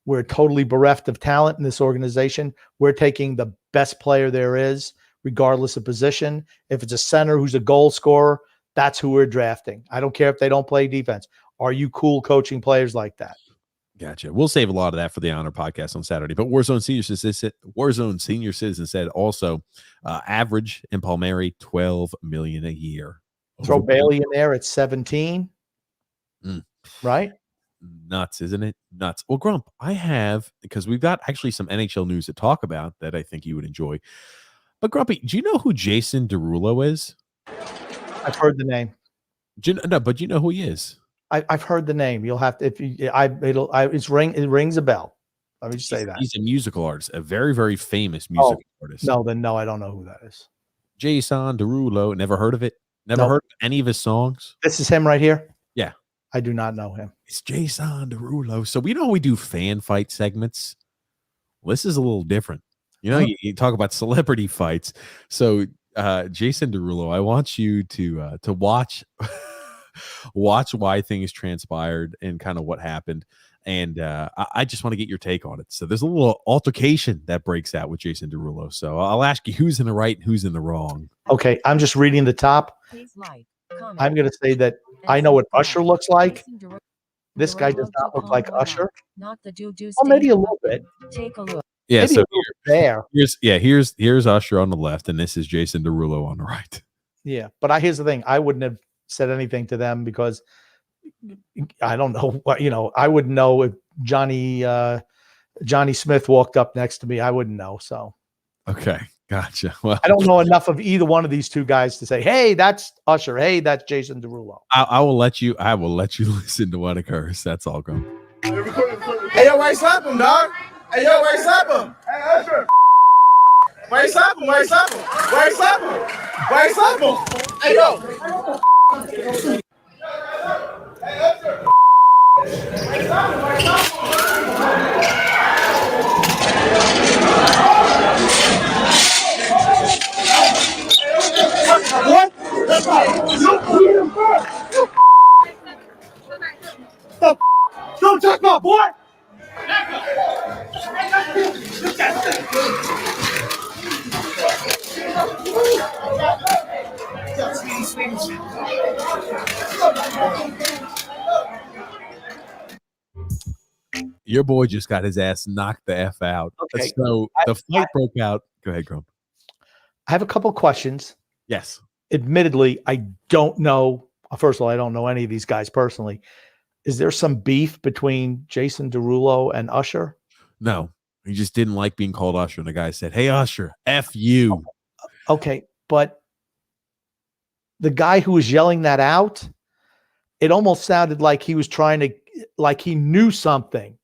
We're totally bereft of talent in this organization. We're taking the best player there is, regardless of position. If it's a center who's a goal scorer, that's who we're drafting. I don't care if they don't play defense. Are you cool coaching players like that? Gotcha. We'll save a lot of that for the Honor podcast on Saturday. But Warzone Senior Citizen said also average in Palmieri $12 million a year. Throw Bailey in there at 17, right? Nuts, isn't it? Nuts. Well, Grump, I have, because we've got actually some NHL news to talk about that I think you would enjoy. But Grumpy, do you know who Jason Derulo is? I've heard the name. No, but you know who he is. I've heard the name. You'll have to, if you, it rings a bell. Let me just say that. He's a musical artist, a very, very famous musical artist. No, I don't know who that is. Jason Derulo. Never heard of it? Never heard of any of his songs? This is him right here? Yeah. I do not know him. It's Jason Derulo. So we know how we do fan fight segments. Well, this is a little different. You know, you talk about celebrity fights. So Jason Derulo, I want you to watch why things transpired and kind of what happened. And I just want to get your take on it. So there's a little altercation that breaks out with Jason Derulo. So I'll ask you who's in the right and who's in the wrong. Okay, I'm just reading the top. I'm going to say that I know what Usher looks like. This guy does not look like Usher. Well, maybe a little bit. Take a look. Yeah, maybe so there. Here's Usher on the left, and this is Jason Derulo on the right. Yeah, but here's the thing: I wouldn't have said anything to them because I don't know what I wouldn't know if Johnny Smith walked up next to me. I wouldn't know. So okay, gotcha. Well, I don't know enough of either one of these two guys to say, "Hey, that's Usher. Hey, that's Jason Derulo." I will let you listen to what occurs. That's all. Go. Hey, yo, why slap him, dog? Hey, yo, why slap him? Hey, Usher. Why slap him? Why slap him? Why slap him? Why slap him? Hey, yo. Hey, Usher. Why slap him? Why slap him? What? Don't touch my boy! Your boy just got his ass knocked the F out. Okay. So the fight broke out. Go ahead, Grump. I have a couple questions. Yes. Admittedly, I don't know. First of all, I don't know any of these guys personally. Is there some beef between Jason Derulo and Usher? No, he just didn't like being called Usher. And the guy said, "Hey, Usher, F you." Okay, but the guy who was yelling that out, it almost sounded like he was trying to, like he knew something.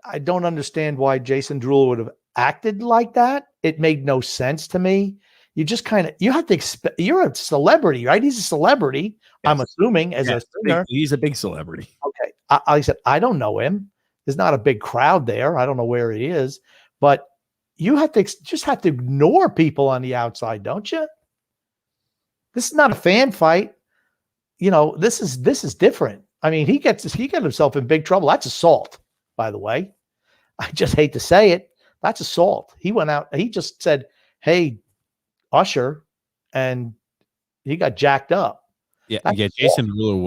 I don't understand why Jason Derulo would have acted like that. It made no sense to me. You just kind of, you have to expect, you're a celebrity, right? He's a celebrity. Yes. I'm assuming as a singer. He's a big celebrity. Okay. I said, I don't know him. There's not a big crowd there. I don't know where he is, but you have to just have to ignore people on the outside, don't you? This is not a fan fight. This is different. I mean, he got himself in big trouble. That's assault, by the way. I just hate to say it. That's assault. He went out. He just said, "Hey, Usher," and he got jacked up. Yeah. Jason Derulo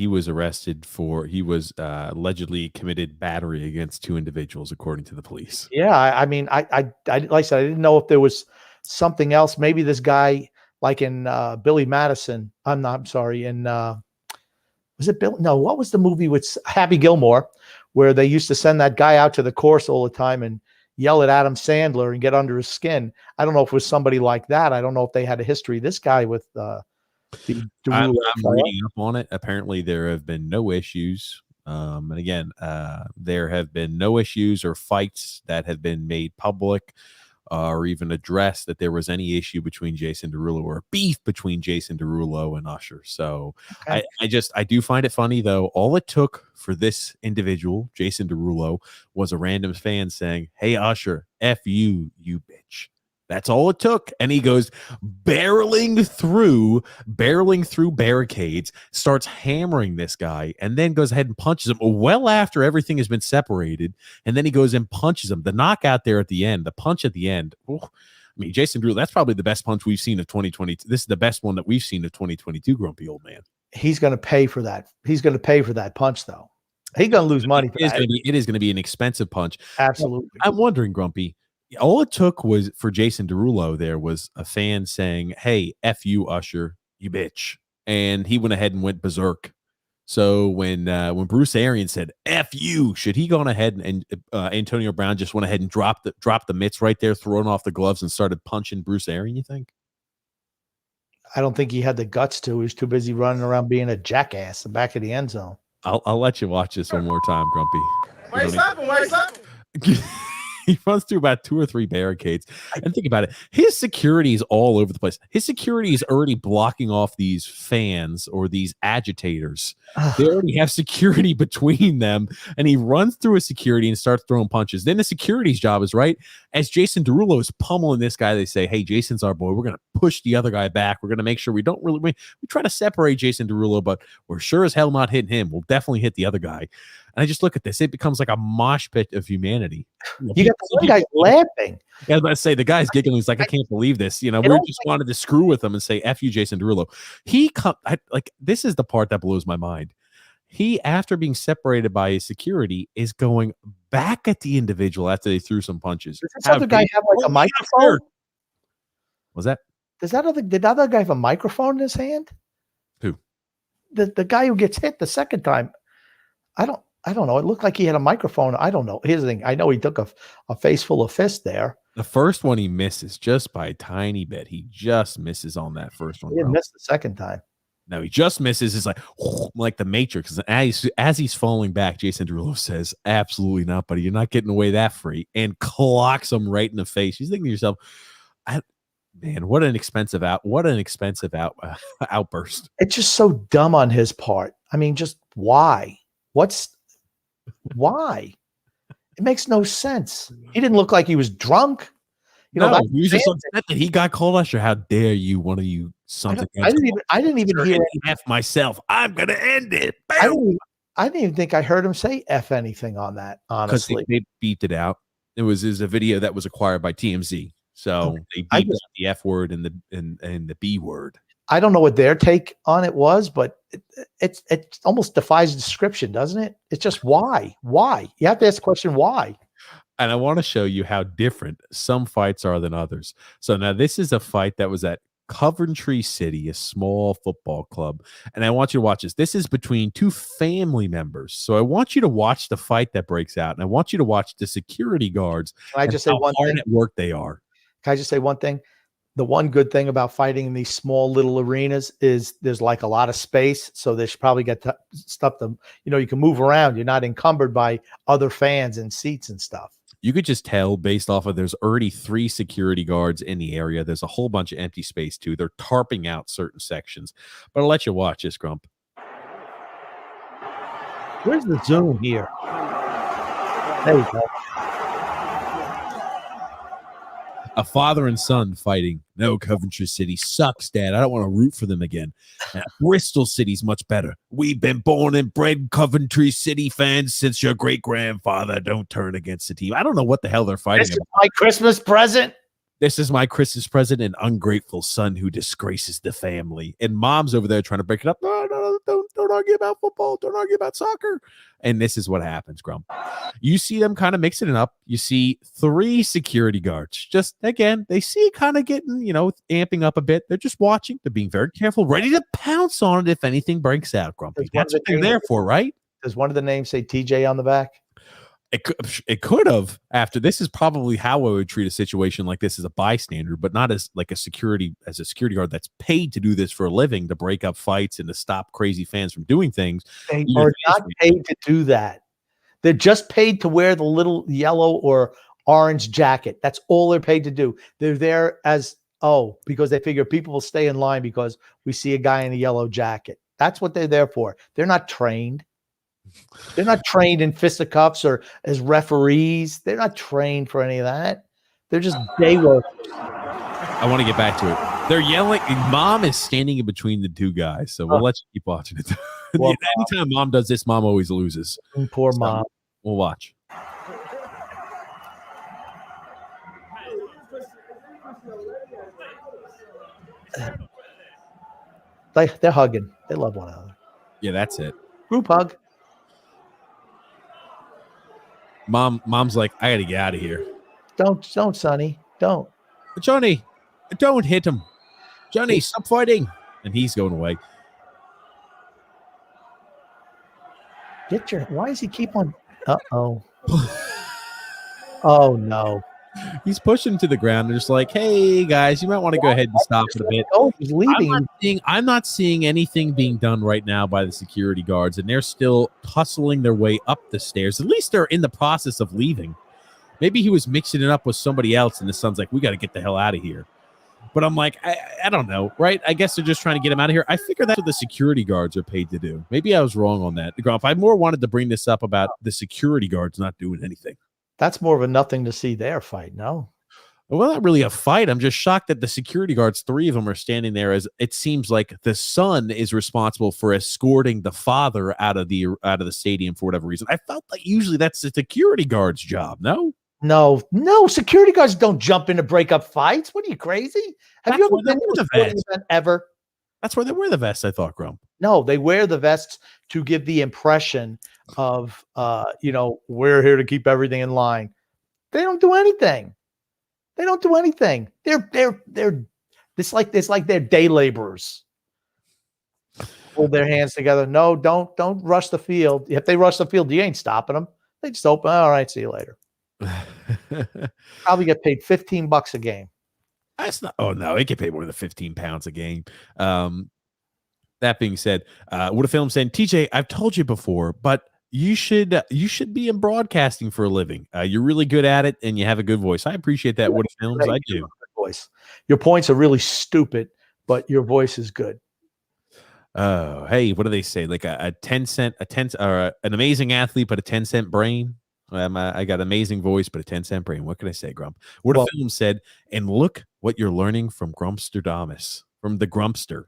was arrested he was allegedly committed battery against two individuals, according to the police. Yeah, I mean, I like I said, I didn't know if there was something else. Maybe this guy, like in Billy Madison. I'm sorry. In was it Bill? No, what was the movie with Happy Gilmore, where they used to send that guy out to the course all the time and yell at Adam Sandler and get under his skin? I don't know if it was somebody like that. I don't know if they had a history. This guy with I'm reading up on it. Apparently, there have been no issues. And again, there have been no issues or fights that have been made public or even addressed that there was any issue between Jason Derulo or beef between Jason Derulo and Usher. So okay. I do find it funny, though. All it took for this individual, Jason Derulo, was a random fan saying, "Hey, Usher, F you, you bitch." That's all it took. And he goes barreling through barricades, starts hammering this guy, and then goes ahead and punches him well after everything has been separated. And then he goes and punches him. The knockout there at the end, the punch at the end. I mean, Jason Derulo, that's probably the best punch we've seen of 2022. This is the best one that we've seen of 2022, grumpy old man. He's going to pay for that. He's going to pay for that punch, though. He's going to lose money for that. It is going to be an expensive punch. Absolutely. I'm wondering, Grumpy, all it took was for Jason Derulo there was a fan saying, hey, F you, Usher, you bitch. And he went ahead and went berserk. So when Bruce Arians said, F you, should he gone ahead and Antonio Brown just went ahead and dropped the mitts right there, thrown off the gloves and started punching Bruce Arians, you think? I don't think he had the guts to. He was too busy running around being a jackass in the back of the end zone. I'll let you watch this one more time, Grumpy. Wait up. He runs through about 2 or 3 barricades. And think about it. His security is all over the place. His security is already blocking off these fans or these agitators. They already have security between them. And he runs through his security and starts throwing punches. Then the security's job is, right, as Jason Derulo is pummeling this guy, they say, hey, Jason's our boy. We're going to push the other guy back. We're going to make sure we don't really we try to separate Jason Derulo, but we're sure as hell not hitting him. We'll definitely hit the other guy. And I just look at this. It becomes like a mosh pit of humanity. You got the guy laughing. I was about to say, the guy's giggling. He's like, I can't believe this. We just wanted to screw with him and say, F you, Jason Derulo. This is the part that blows my mind. He, after being separated by his security, is going back at the individual after they threw some punches. Does this other guy have like a microphone? Was that? Did that other guy have a microphone in his hand? Who? The guy who gets hit the second time. I don't know. It looked like he had a microphone. I don't know. Here's the thing. I know he took a face full of fists there. The first one he misses just by a tiny bit. He just misses on that first one. He didn't miss the second time. No, he just misses. It's like the Matrix. As he's falling back, Jason Derulo says, absolutely not, buddy. You're not getting away that free. And clocks him right in the face. You're thinking to yourself, man, what an expensive outburst. It's just so dumb on his part. I mean, just why? Why? It makes no sense. He didn't look like he was drunk. He was just upset that he got called Usher. How dare you, one of you sons of guns. I didn't even hear F myself. I'm gonna end it. I didn't even think I heard him say F anything on that, honestly. They beeped it out. It was a video that was acquired by TMZ. So they beeped out the F word and the B word. I don't know what their take on it was, but it almost defies description, doesn't it? It's just why? Why? You have to ask the question, why? And I want to show you how different some fights are than others. So now this is a fight that was at Coventry City, a small football club. And I want you to watch this. This is between 2 family members. So I want you to watch the fight that breaks out. And I want you to watch the security guards. Can I just say one thing? How hard at work they are. Can I just say one thing? The one good thing about fighting in these small little arenas is there's like a lot of space. So they should probably get stuff to, you can move around. You're not encumbered by other fans and seats and stuff. You could just tell based off of there's already 3 security guards in the area. There's a whole bunch of empty space too. They're tarping out certain sections. But I'll let you watch this, Grump. Where's the zoom here? There you go. A father and son fighting. No, Coventry City sucks, Dad. I don't want to root for them again. Bristol City's much better. We've been born and bred Coventry City fans since your great-grandfather. Don't turn against the team. I don't know what the hell they're fighting about. This is my Christmas present. This is my Christmas present, an ungrateful son who disgraces the family. And mom's over there trying to break it up. No, don't argue about football. Don't argue about soccer. And this is what happens, Grump. You see them kind of mixing it up. You see 3 security guards. Just, again, they see kind of getting, amping up a bit. They're just watching. They're being very careful, ready to pounce on it if anything breaks out, Grumpy. That's what they're there for, right? Does one of the names say TJ on the back? It could have. After this is probably how I would treat a situation like this as a bystander, but not as like a security guard that's paid to do this for a living, to break up fights and to stop crazy fans from doing things. They are not paid to do that. They're just paid to wear the little yellow or orange jacket. That's all they're paid to do. They're there because they figure people will stay in line because we see a guy in a yellow jacket. That's what they're there for. They're not trained. They're not trained in fisticuffs or as referees. They're not trained for any of that. They're just day work. I want to get back to it. They're yelling. Mom is standing in between the two guys, so we'll let you keep watching it. Well, Anytime Mom does this, Mom always loses. Poor So, Mom. We'll watch. They're hugging. They love one another. Yeah, that's it. Group hug. Mom's like, I gotta get out of here. Don't, Sonny. Don't. Johnny, don't hit him. Johnny, stop fighting. And he's going away. Why does he keep on? Uh-oh. Oh, no. He's pushing him to the ground and just like, hey, guys, you might want to go ahead and stop it a bit. Oh, he's leaving. I'm not seeing anything being done right now by the security guards, and they're still tussling their way up the stairs. At least they're in the process of leaving. Maybe he was mixing it up with somebody else, and the son's like, we got to get the hell out of here. But I'm like, I don't know, right? I guess they're just trying to get him out of here. I figure that's what the security guards are paid to do. Maybe I was wrong on that. If I more wanted to bring this up about the security guards not doing anything. That's more of a nothing to see there fight, no? Well, not really a fight. I'm just shocked that the security guards, 3 of them, are standing there as it seems like the son is responsible for escorting the father out of the stadium for whatever reason. I felt like usually that's the security guard's job, no? No, security guards don't jump in to break up fights. What are you, crazy? Have you ever been to a sporting event ever? That's where they wear the vests, I thought, Grump. No, they wear the vests to give the impression of, we're here to keep everything in line. They don't do anything. It's like they're day laborers. Hold their hands together. No, don't rush the field. If they rush the field, you ain't stopping them. They just open. All right, see you later. Probably get paid $15 a game. That's not. Oh no, it get paid more than 15 pounds a game. That being said, what a film saying, TJ, I've told you before, but you should be in broadcasting for a living. You're really good at it, and you have a good voice. I appreciate that. What a films, I do. Voice. Your points are really stupid, but your voice is good. Oh, hey, what do they say? Like a 10-cent, or an amazing athlete, but a 10-cent brain. I got amazing voice, but a 10-cent brain. What can I say, Grump? What a film said, and look what you're learning from Grumpsterdamus, from the Grumpster.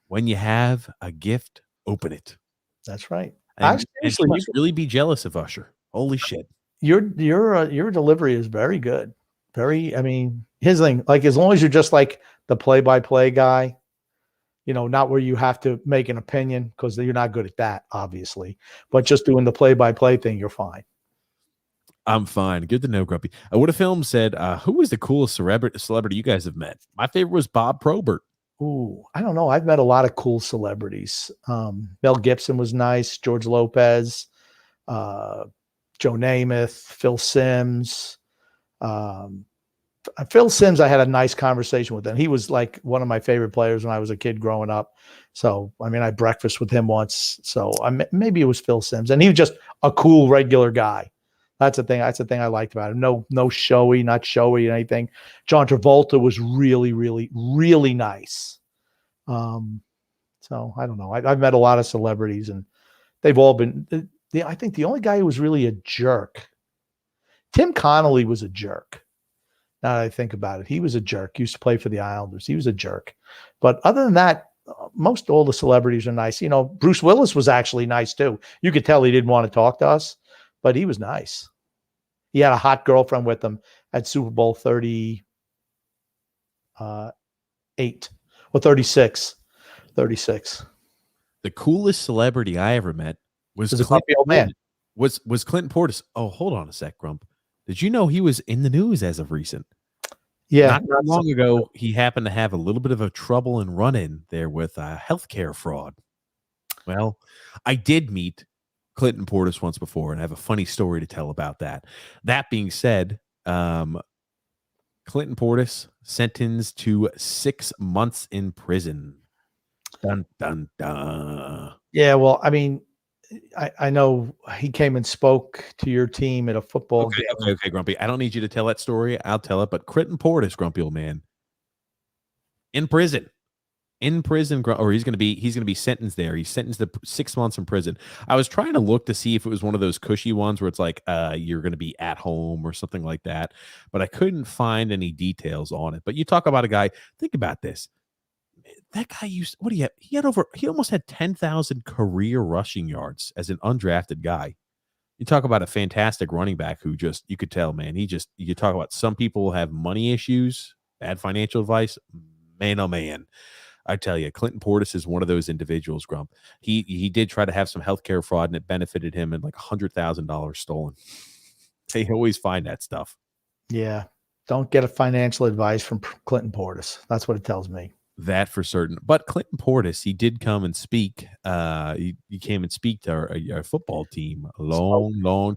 When you have a gift, open it. That's right. And you must really be jealous of Usher. Holy shit. Your delivery is very good. His thing, like, as long as you're just like the play-by-play guy, not where you have to make an opinion, because you're not good at that, obviously, but just doing the play-by-play thing, you're fine. I'm fine. Good to know, Grumpy. What a film said, who was the coolest celebrity you guys have met? My favorite was Bob Probert. Ooh, I don't know. I've met a lot of cool celebrities. Mel Gibson was nice. George Lopez, Joe Namath, Phil Simms. Phil Simms, I had a nice conversation with him. He was like one of my favorite players when I was a kid growing up. So, I had breakfast with him once. So maybe it was Phil Simms. And he was just a cool, regular guy. That's the thing I liked about him. No not showy or anything. John Travolta was really, really, really nice. So I don't know. I've met a lot of celebrities, and they've all been. I think the only guy who was really a jerk, Tim Connolly, was a jerk. Now that I think about it, he was a jerk. He used to play for the Islanders. He was a jerk. But other than that, most all the celebrities are nice. Bruce Willis was actually nice too. You could tell he didn't want to talk to us, but he was nice. He had a hot girlfriend with him at Super Bowl 38 or 36. 36. The coolest celebrity I ever met was a grumpy old man. Was Clinton Portis. Oh, hold on a sec, Grump. Did you know he was in the news as of recent? Yeah. Not long ago, he happened to have a little bit of a trouble and run-in there with healthcare fraud. Well, I did meet Clinton Portis once before, and I have a funny story to tell about that. That being said, Clinton Portis sentenced to 6 months in prison. Dun, dun, dun. Yeah, well, I know he came and spoke to your team at a football game. Okay, Grumpy. I don't need you to tell that story. I'll tell it. But Clinton Portis, Grumpy old man, in prison. in prison, or he's going to be sentenced there. He's sentenced to 6 months in prison. I was trying to look to see if it was one of those cushy ones where it's like you're going to be at home or something like that, but I couldn't find any details on it. But you talk about a guy. Think about this. That guy he almost had 10,000 career rushing yards as an undrafted guy. You talk about a fantastic running back who just, you could tell, man, you talk about some people have money issues, bad financial advice. Man, oh man. I tell you, Clinton Portis is one of those individuals, Grump. He did try to have some healthcare fraud, and it benefited him, and like $100,000 stolen. They always find that stuff. Yeah. Don't get a financial advice from Clinton Portis. That's what it tells me. That for certain. But Clinton Portis, he did come and speak. He came and speak to our football team a long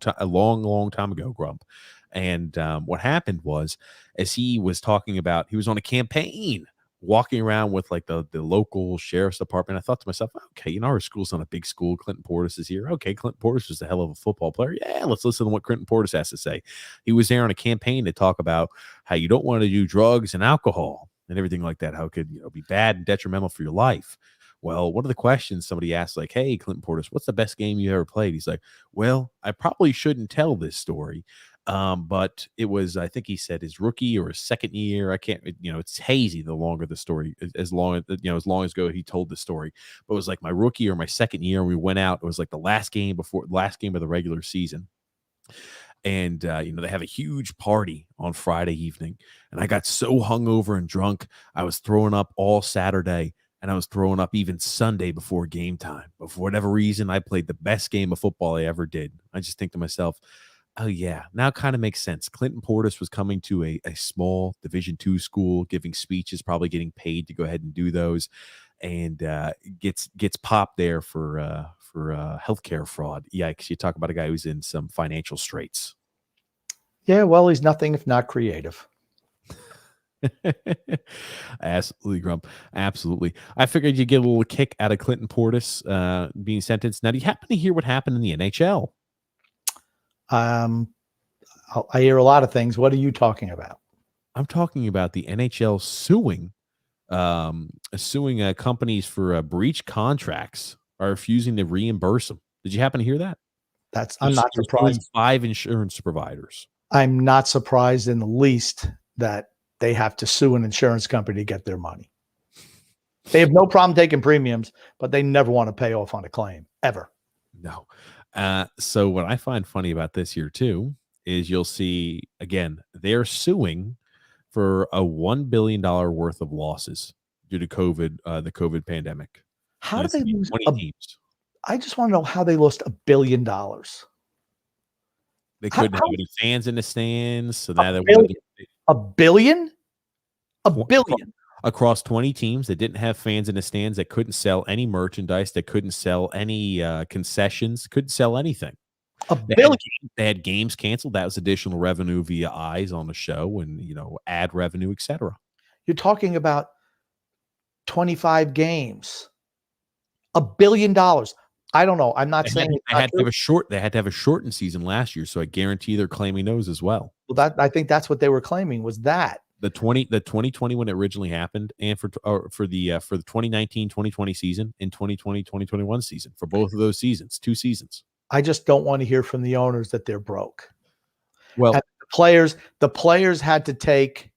time ago, Grump. And what happened was, as he was talking about, he was on a campaign walking around with like the local sheriff's department. I thought to myself, okay, our school's not a big school. Clinton Portis is here. Okay, Clinton Portis was a hell of a football player. Yeah, let's listen to what Clinton Portis has to say. He was there on a campaign to talk about how you don't want to do drugs and alcohol and everything like that. How it could be bad and detrimental for your life. Well, one of the questions somebody asked, like, hey, Clinton Portis, what's the best game you ever played? He's like, well, I probably shouldn't tell this story. But it was, I think he said, his rookie or his second year. I can't, it's hazy the longer the story, as long as ago he told the story. But it was like my rookie or my second year. We went out. It was like the last game of the regular season. And, they have a huge party on Friday evening. And I got so hungover and drunk, I was throwing up all Saturday. And I was throwing up even Sunday before game time. But for whatever reason, I played the best game of football I ever did. I just think to myself, oh, yeah, now it kind of makes sense. Clinton Portis was coming to a small Division II school, giving speeches, probably getting paid to go ahead and do those, and gets popped there for healthcare fraud. Yikes. You talk about a guy who's in some financial straits. Yeah, well, he's nothing if not creative. Absolutely, Grump. Absolutely. I figured you'd get a little kick out of Clinton Portis being sentenced. Now, do you happen to hear what happened in the NHL? I hear a lot of things. What are you talking about? I'm talking about the NHL suing companies for breach contracts are refusing to reimburse them. Did you happen to hear that? I'm not surprised. 5 insurance providers. I'm not surprised in the least that they have to sue an insurance company to get their money. They have no problem taking premiums, but they never want to pay off on a claim, ever. No. So what I find funny about this here too is you'll see, again, they're suing for a $1 billion worth of losses due to COVID, the COVID pandemic. How did they lose 20 teams? I just want to know how they lost $1 billion. They couldn't have any fans in the stands, so that $1 billion? $1 billion? Across 20 teams that didn't have fans in the stands, that couldn't sell any merchandise, that couldn't sell any concessions, couldn't sell anything. $1 billion. They had games canceled. That was additional revenue via eyes on the show and ad revenue, etc. You're talking about 25 games. $1 billion. I don't know. I'm not saying they had to have a shortened season last year, so I guarantee they're claiming those as well. Well, I think that's what they were claiming, was that. The 2020 when it originally happened, and for the 2019-2020 season and 2020-2021 season, for both of those seasons, 2 seasons. I just don't want to hear from the owners that they're broke. Well, and the players had to take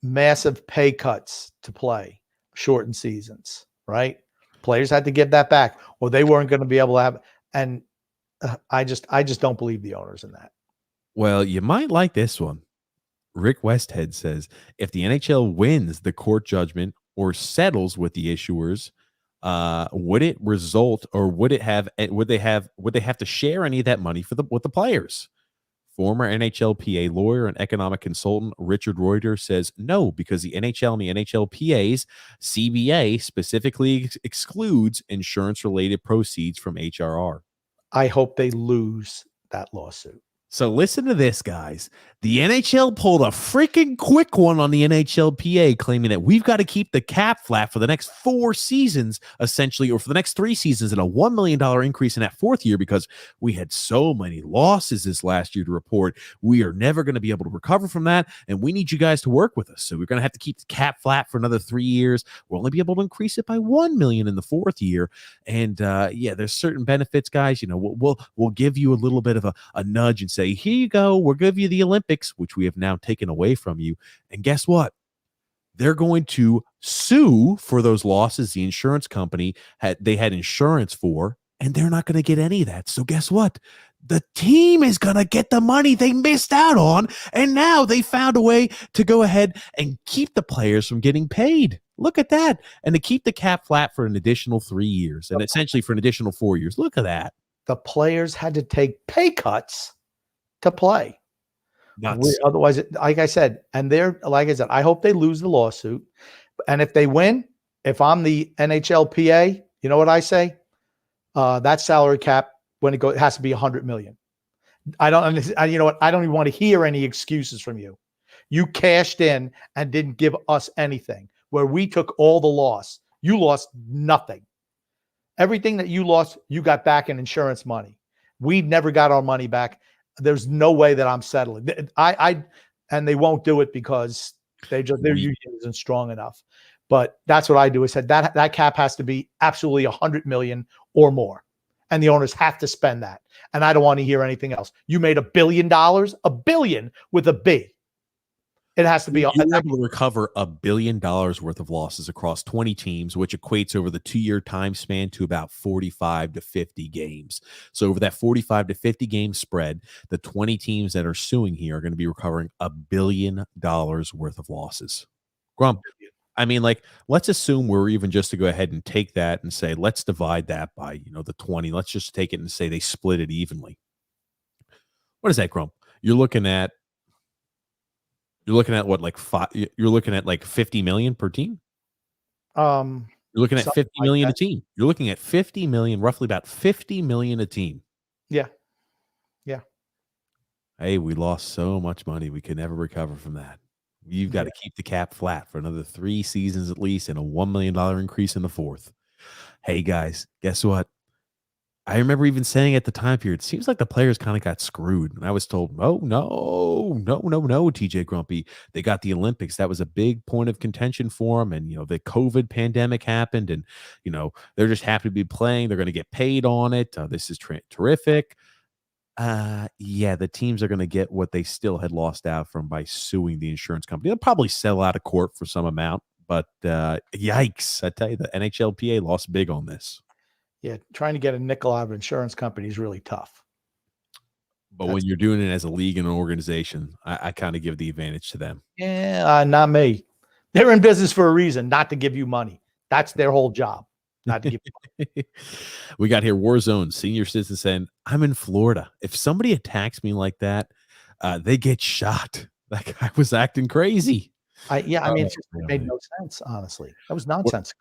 massive pay cuts to play shortened seasons, right? Players had to give that back, or they weren't going to be able to have. And I just don't believe the owners in that. Well, you might like this one. Rick Westhead says, if the NHL wins the court judgment or settles with the issuers, would it result, or would they have to share any of that money with the players? Former NHLPA lawyer and economic consultant Richard Reuter says no, because the NHL and the NHLPA's CBA specifically excludes insurance-related proceeds from HRR. I hope they lose that lawsuit. So listen to this, guys. The NHL pulled a freaking quick one on the NHLPA, claiming that we've got to keep the cap flat for the next 4 seasons, essentially, or for the next 3 seasons, and a $1 million increase in that 4th year because we had so many losses this last year to report. We are never going to be able to recover from that, and we need you guys to work with us. So we're going to have to keep the cap flat for another 3 years. We'll only be able to increase it by $1 million in the 4th year. And there's certain benefits, guys. We'll give you a little bit of a nudge and say, here you go. We'll give you the Olympics, which we have now taken away from you. And guess what? They're going to sue for those losses the insurance company had insurance for, and they're not going to get any of that. So guess what? The team is going to get the money they missed out on, and now they found a way to go ahead and keep the players from getting paid. Look at that. And to keep the cap flat for an additional 3 years, and essentially for an additional 4 years. Look at that. The players had to take pay cuts to play. Nuts. Otherwise, like I said, I hope they lose the lawsuit. And if they win, if I'm the NHLPA, you know what I say? That salary cap, when it has to be $100 million. I don't understand. You know what? I don't even want to hear any excuses from you. You cashed in and didn't give us anything. Where we took all the loss, you lost nothing. Everything that you lost, you got back in insurance money. We never got our money back. There's no way that I'm settling. And they won't do it because their union isn't strong enough. But that's what I do. I said that cap has to be absolutely $100 million or more, and the owners have to spend that. And I don't want to hear anything else. You made $1 billion, $1 billion with a B. It has to be. You're able to recover $1 billion worth of losses across 20 teams, which equates over the 2-year time span to about 45 to 50 games. So over that 45 to 50 game spread, the 20 teams that are suing here are going to be recovering $1 billion worth of losses. Grump, I mean, let's assume we're even just to go ahead and take that and say, let's divide that by, the 20. Let's just take it and say they split it evenly. What is that, Grump? You're looking at what, like five? You're looking at like 50 million per team. You're looking at 50 million a team. You're looking at 50 million, roughly about 50 million a team. Yeah. Hey, we lost so much money. We could never recover from that. You've got to keep the cap flat for another 3 seasons at least, and a $1 million increase in the 4th. Hey guys, guess what? I remember even saying at the time period, it seems like the players kind of got screwed. And I was told, no, TJ Grumpy. They got the Olympics. That was a big point of contention for them. And, the COVID pandemic happened, and, they're just happy to be playing. They're going to get paid on it. This is terrific. The teams are going to get what they still had lost out from by suing the insurance company. They'll probably settle out of court for some amount, but yikes. I tell you, the NHLPA lost big on this. Yeah, trying to get a nickel out of an insurance company is really tough. But when you're doing it as a league and an organization, I kind of give the advantage to them. Yeah, not me. They're in business for a reason, not to give you money. That's their whole job, not to give you money. We got here, Warzone, senior citizen saying, I'm in Florida. If somebody attacks me like that, they get shot. That guy was acting crazy. It just made no sense, honestly. That was nonsense.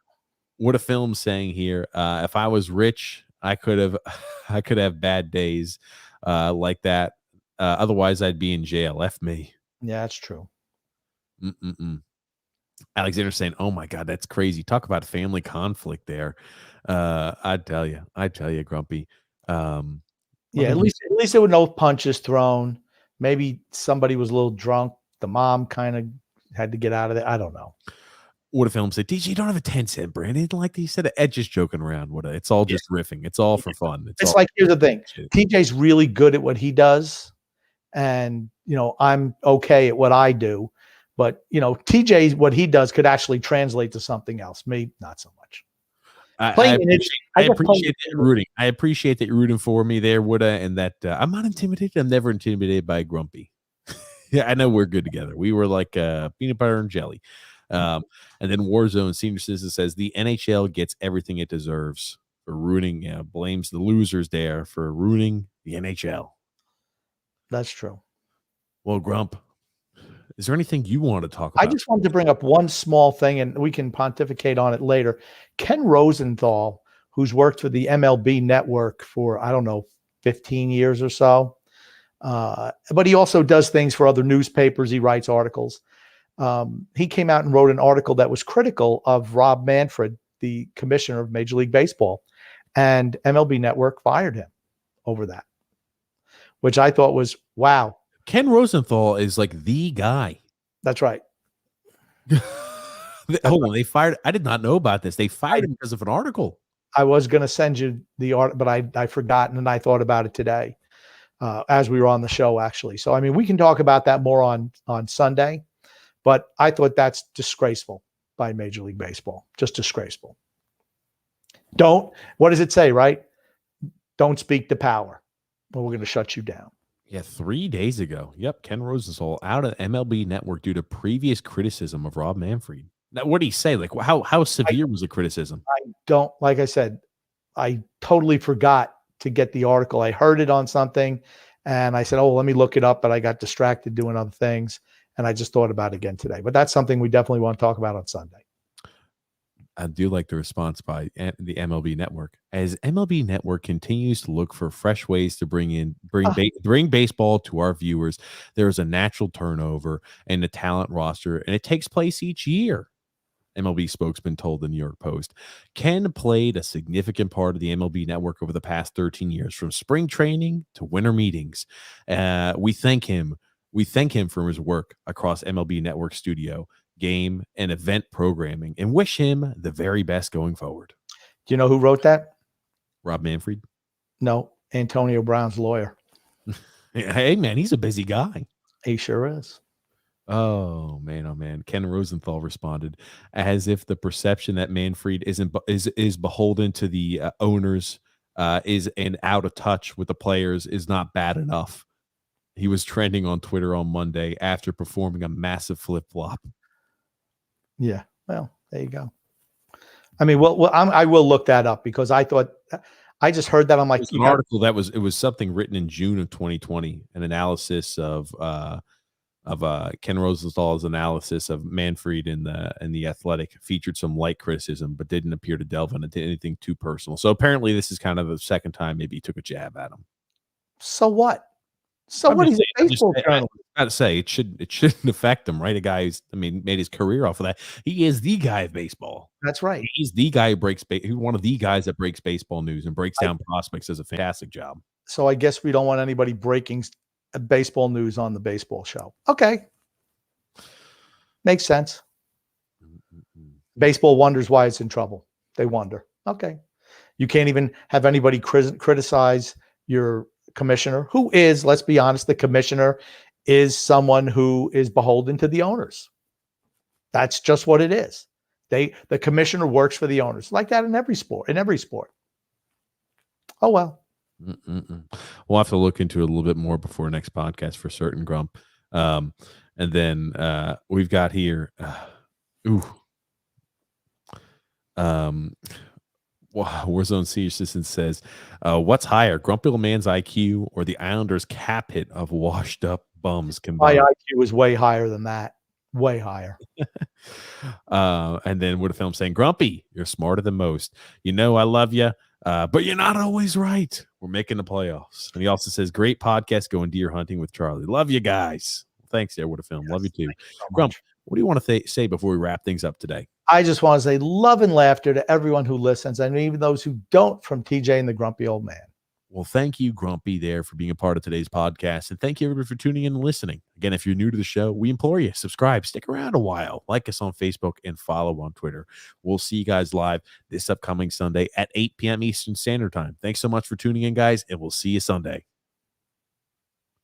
What a film saying here. If I was rich, I could have bad days like that. Otherwise, I'd be in jail. F me. Yeah, that's true. Alexander saying, "Oh my God, that's crazy." Talk about family conflict there. I tell you, Grumpy. At least there were no punches thrown. Maybe somebody was a little drunk. The mom kind of had to get out of there. I don't know. What a film said, DJ, you don't have a 10-cent brand. Anything like that. He said, Ed just joking around. It's all just riffing. It's all for fun. It's like, here's the thing. TJ's really good at what he does. And, I'm okay at what I do. But, TJ, what he does could actually translate to something else. Me, not so much. I appreciate that you're rooting. I appreciate that you're rooting for me there, Woody, and that I'm not intimidated. I'm never intimidated by Grumpy. Yeah, I know we're good together. We were like peanut butter and jelly. And then Warzone Senior Citizen says the NHL gets everything it deserves for ruining, blames the losers there for ruining the NHL. That's true. Well, Grump, is there anything you want to talk about? I just wanted to bring up one small thing, and we can pontificate on it later. Ken Rosenthal, who's worked for the MLB network for, 15 years or so. But he also does things for other newspapers. He writes articles. He came out and wrote an article that was critical of Rob Manfred, the commissioner of Major League Baseball, and MLB Network fired him over that, which I thought was, wow. Ken Rosenthal is like the guy. That's right. Hold on, they fired. I did not know about this. They fired him because of an article. I was going to send you the art, but I forgot, and I thought about it today as we were on the show, actually. So, I mean, we can talk about that more on Sunday, but I thought that's disgraceful by Major League Baseball. Just disgraceful. What does it say, right? Don't speak to power, or we're going to shut you down. Yeah, 3 days ago. Yep, Ken Rosenthal out of MLB Network due to previous criticism of Rob Manfred. Now, what did he say? Like, how severe was the criticism? Like I said, I totally forgot to get the article. I heard it on something, and I said, oh, let me look it up, but I got distracted doing other things, and I just thought about it again today. But that's something we definitely want to talk about on Sunday. I do like the response by the MLB Network. As MLB Network continues to look for fresh ways to bring baseball to our viewers, there is a natural turnover in the talent roster, and it takes place each year. MLB spokesman told the New York Post. Ken played a significant part of the MLB Network over the past 13 years, from spring training to winter meetings. We thank him. We thank him for his work across MLB Network studio, game, and event programming, and wish him the very best going forward. Do you know who wrote that? Rob Manfred? No, Antonio Brown's lawyer. Hey, man, he's a busy guy. He sure is. Oh man. Ken Rosenthal responded as if the perception that Manfred is beholden to the owners is and out of touch with the players is not bad enough. He was trending on Twitter on Monday after performing a massive flip-flop. Yeah, well, there you go. I mean, I will look that up, because I just heard that. I'm like, an article that was something written in June of 2020, an analysis of Ken Rosenthal's analysis of Manfred in the Athletic, featured some light criticism, but didn't appear to delve into anything too personal. So apparently, this is kind of the second time maybe he took a jab at him. So what? So what? He's a baseball journalist. I gotta say, it shouldn't affect him, right? A guy who's, made his career off of that. He is the guy of baseball. That's right. He's the guy who he's one of the guys that breaks baseball news and breaks down prospects. Does a fantastic job. So I guess we don't want anybody breaking baseball news on the baseball show. Okay. Makes sense. Baseball wonders why it's in trouble. They wonder. Okay. You can't even have anybody criticize your commissioner, who is, let's be honest, the commissioner is someone who is beholden to the owners. That's just what it is. The commissioner works for the owners, like that in every sport. Oh, well. We'll have to look into it a little bit more before next podcast for certain, Grump. And then we've got here. Warzone C Assistant says, what's higher, Grumpy Old Man's IQ or the Islanders' cap hit of washed up bums combined? My IQ is way higher than that. Way higher. And then Wood of Film saying, Grumpy, you're smarter than most. You know I love you, but you're not always right. We're making the playoffs. And he also says, great podcast going deer hunting with Charlie. Love you guys. Thanks there, Wood of Film. Yes, love you too. So Grump, what do you want to say before we wrap things up today? I just want to say love and laughter to everyone who listens, and even those who don't, from TJ and the Grumpy Old Man. Well, thank you, Grumpy, there for being a part of today's podcast. And thank you, everybody, for tuning in and listening. Again, if you're new to the show, we implore you, subscribe, stick around a while, like us on Facebook, and follow on Twitter. We'll see you guys live this upcoming Sunday at 8 p.m. Eastern Standard Time. Thanks so much for tuning in, guys, and we'll see you Sunday.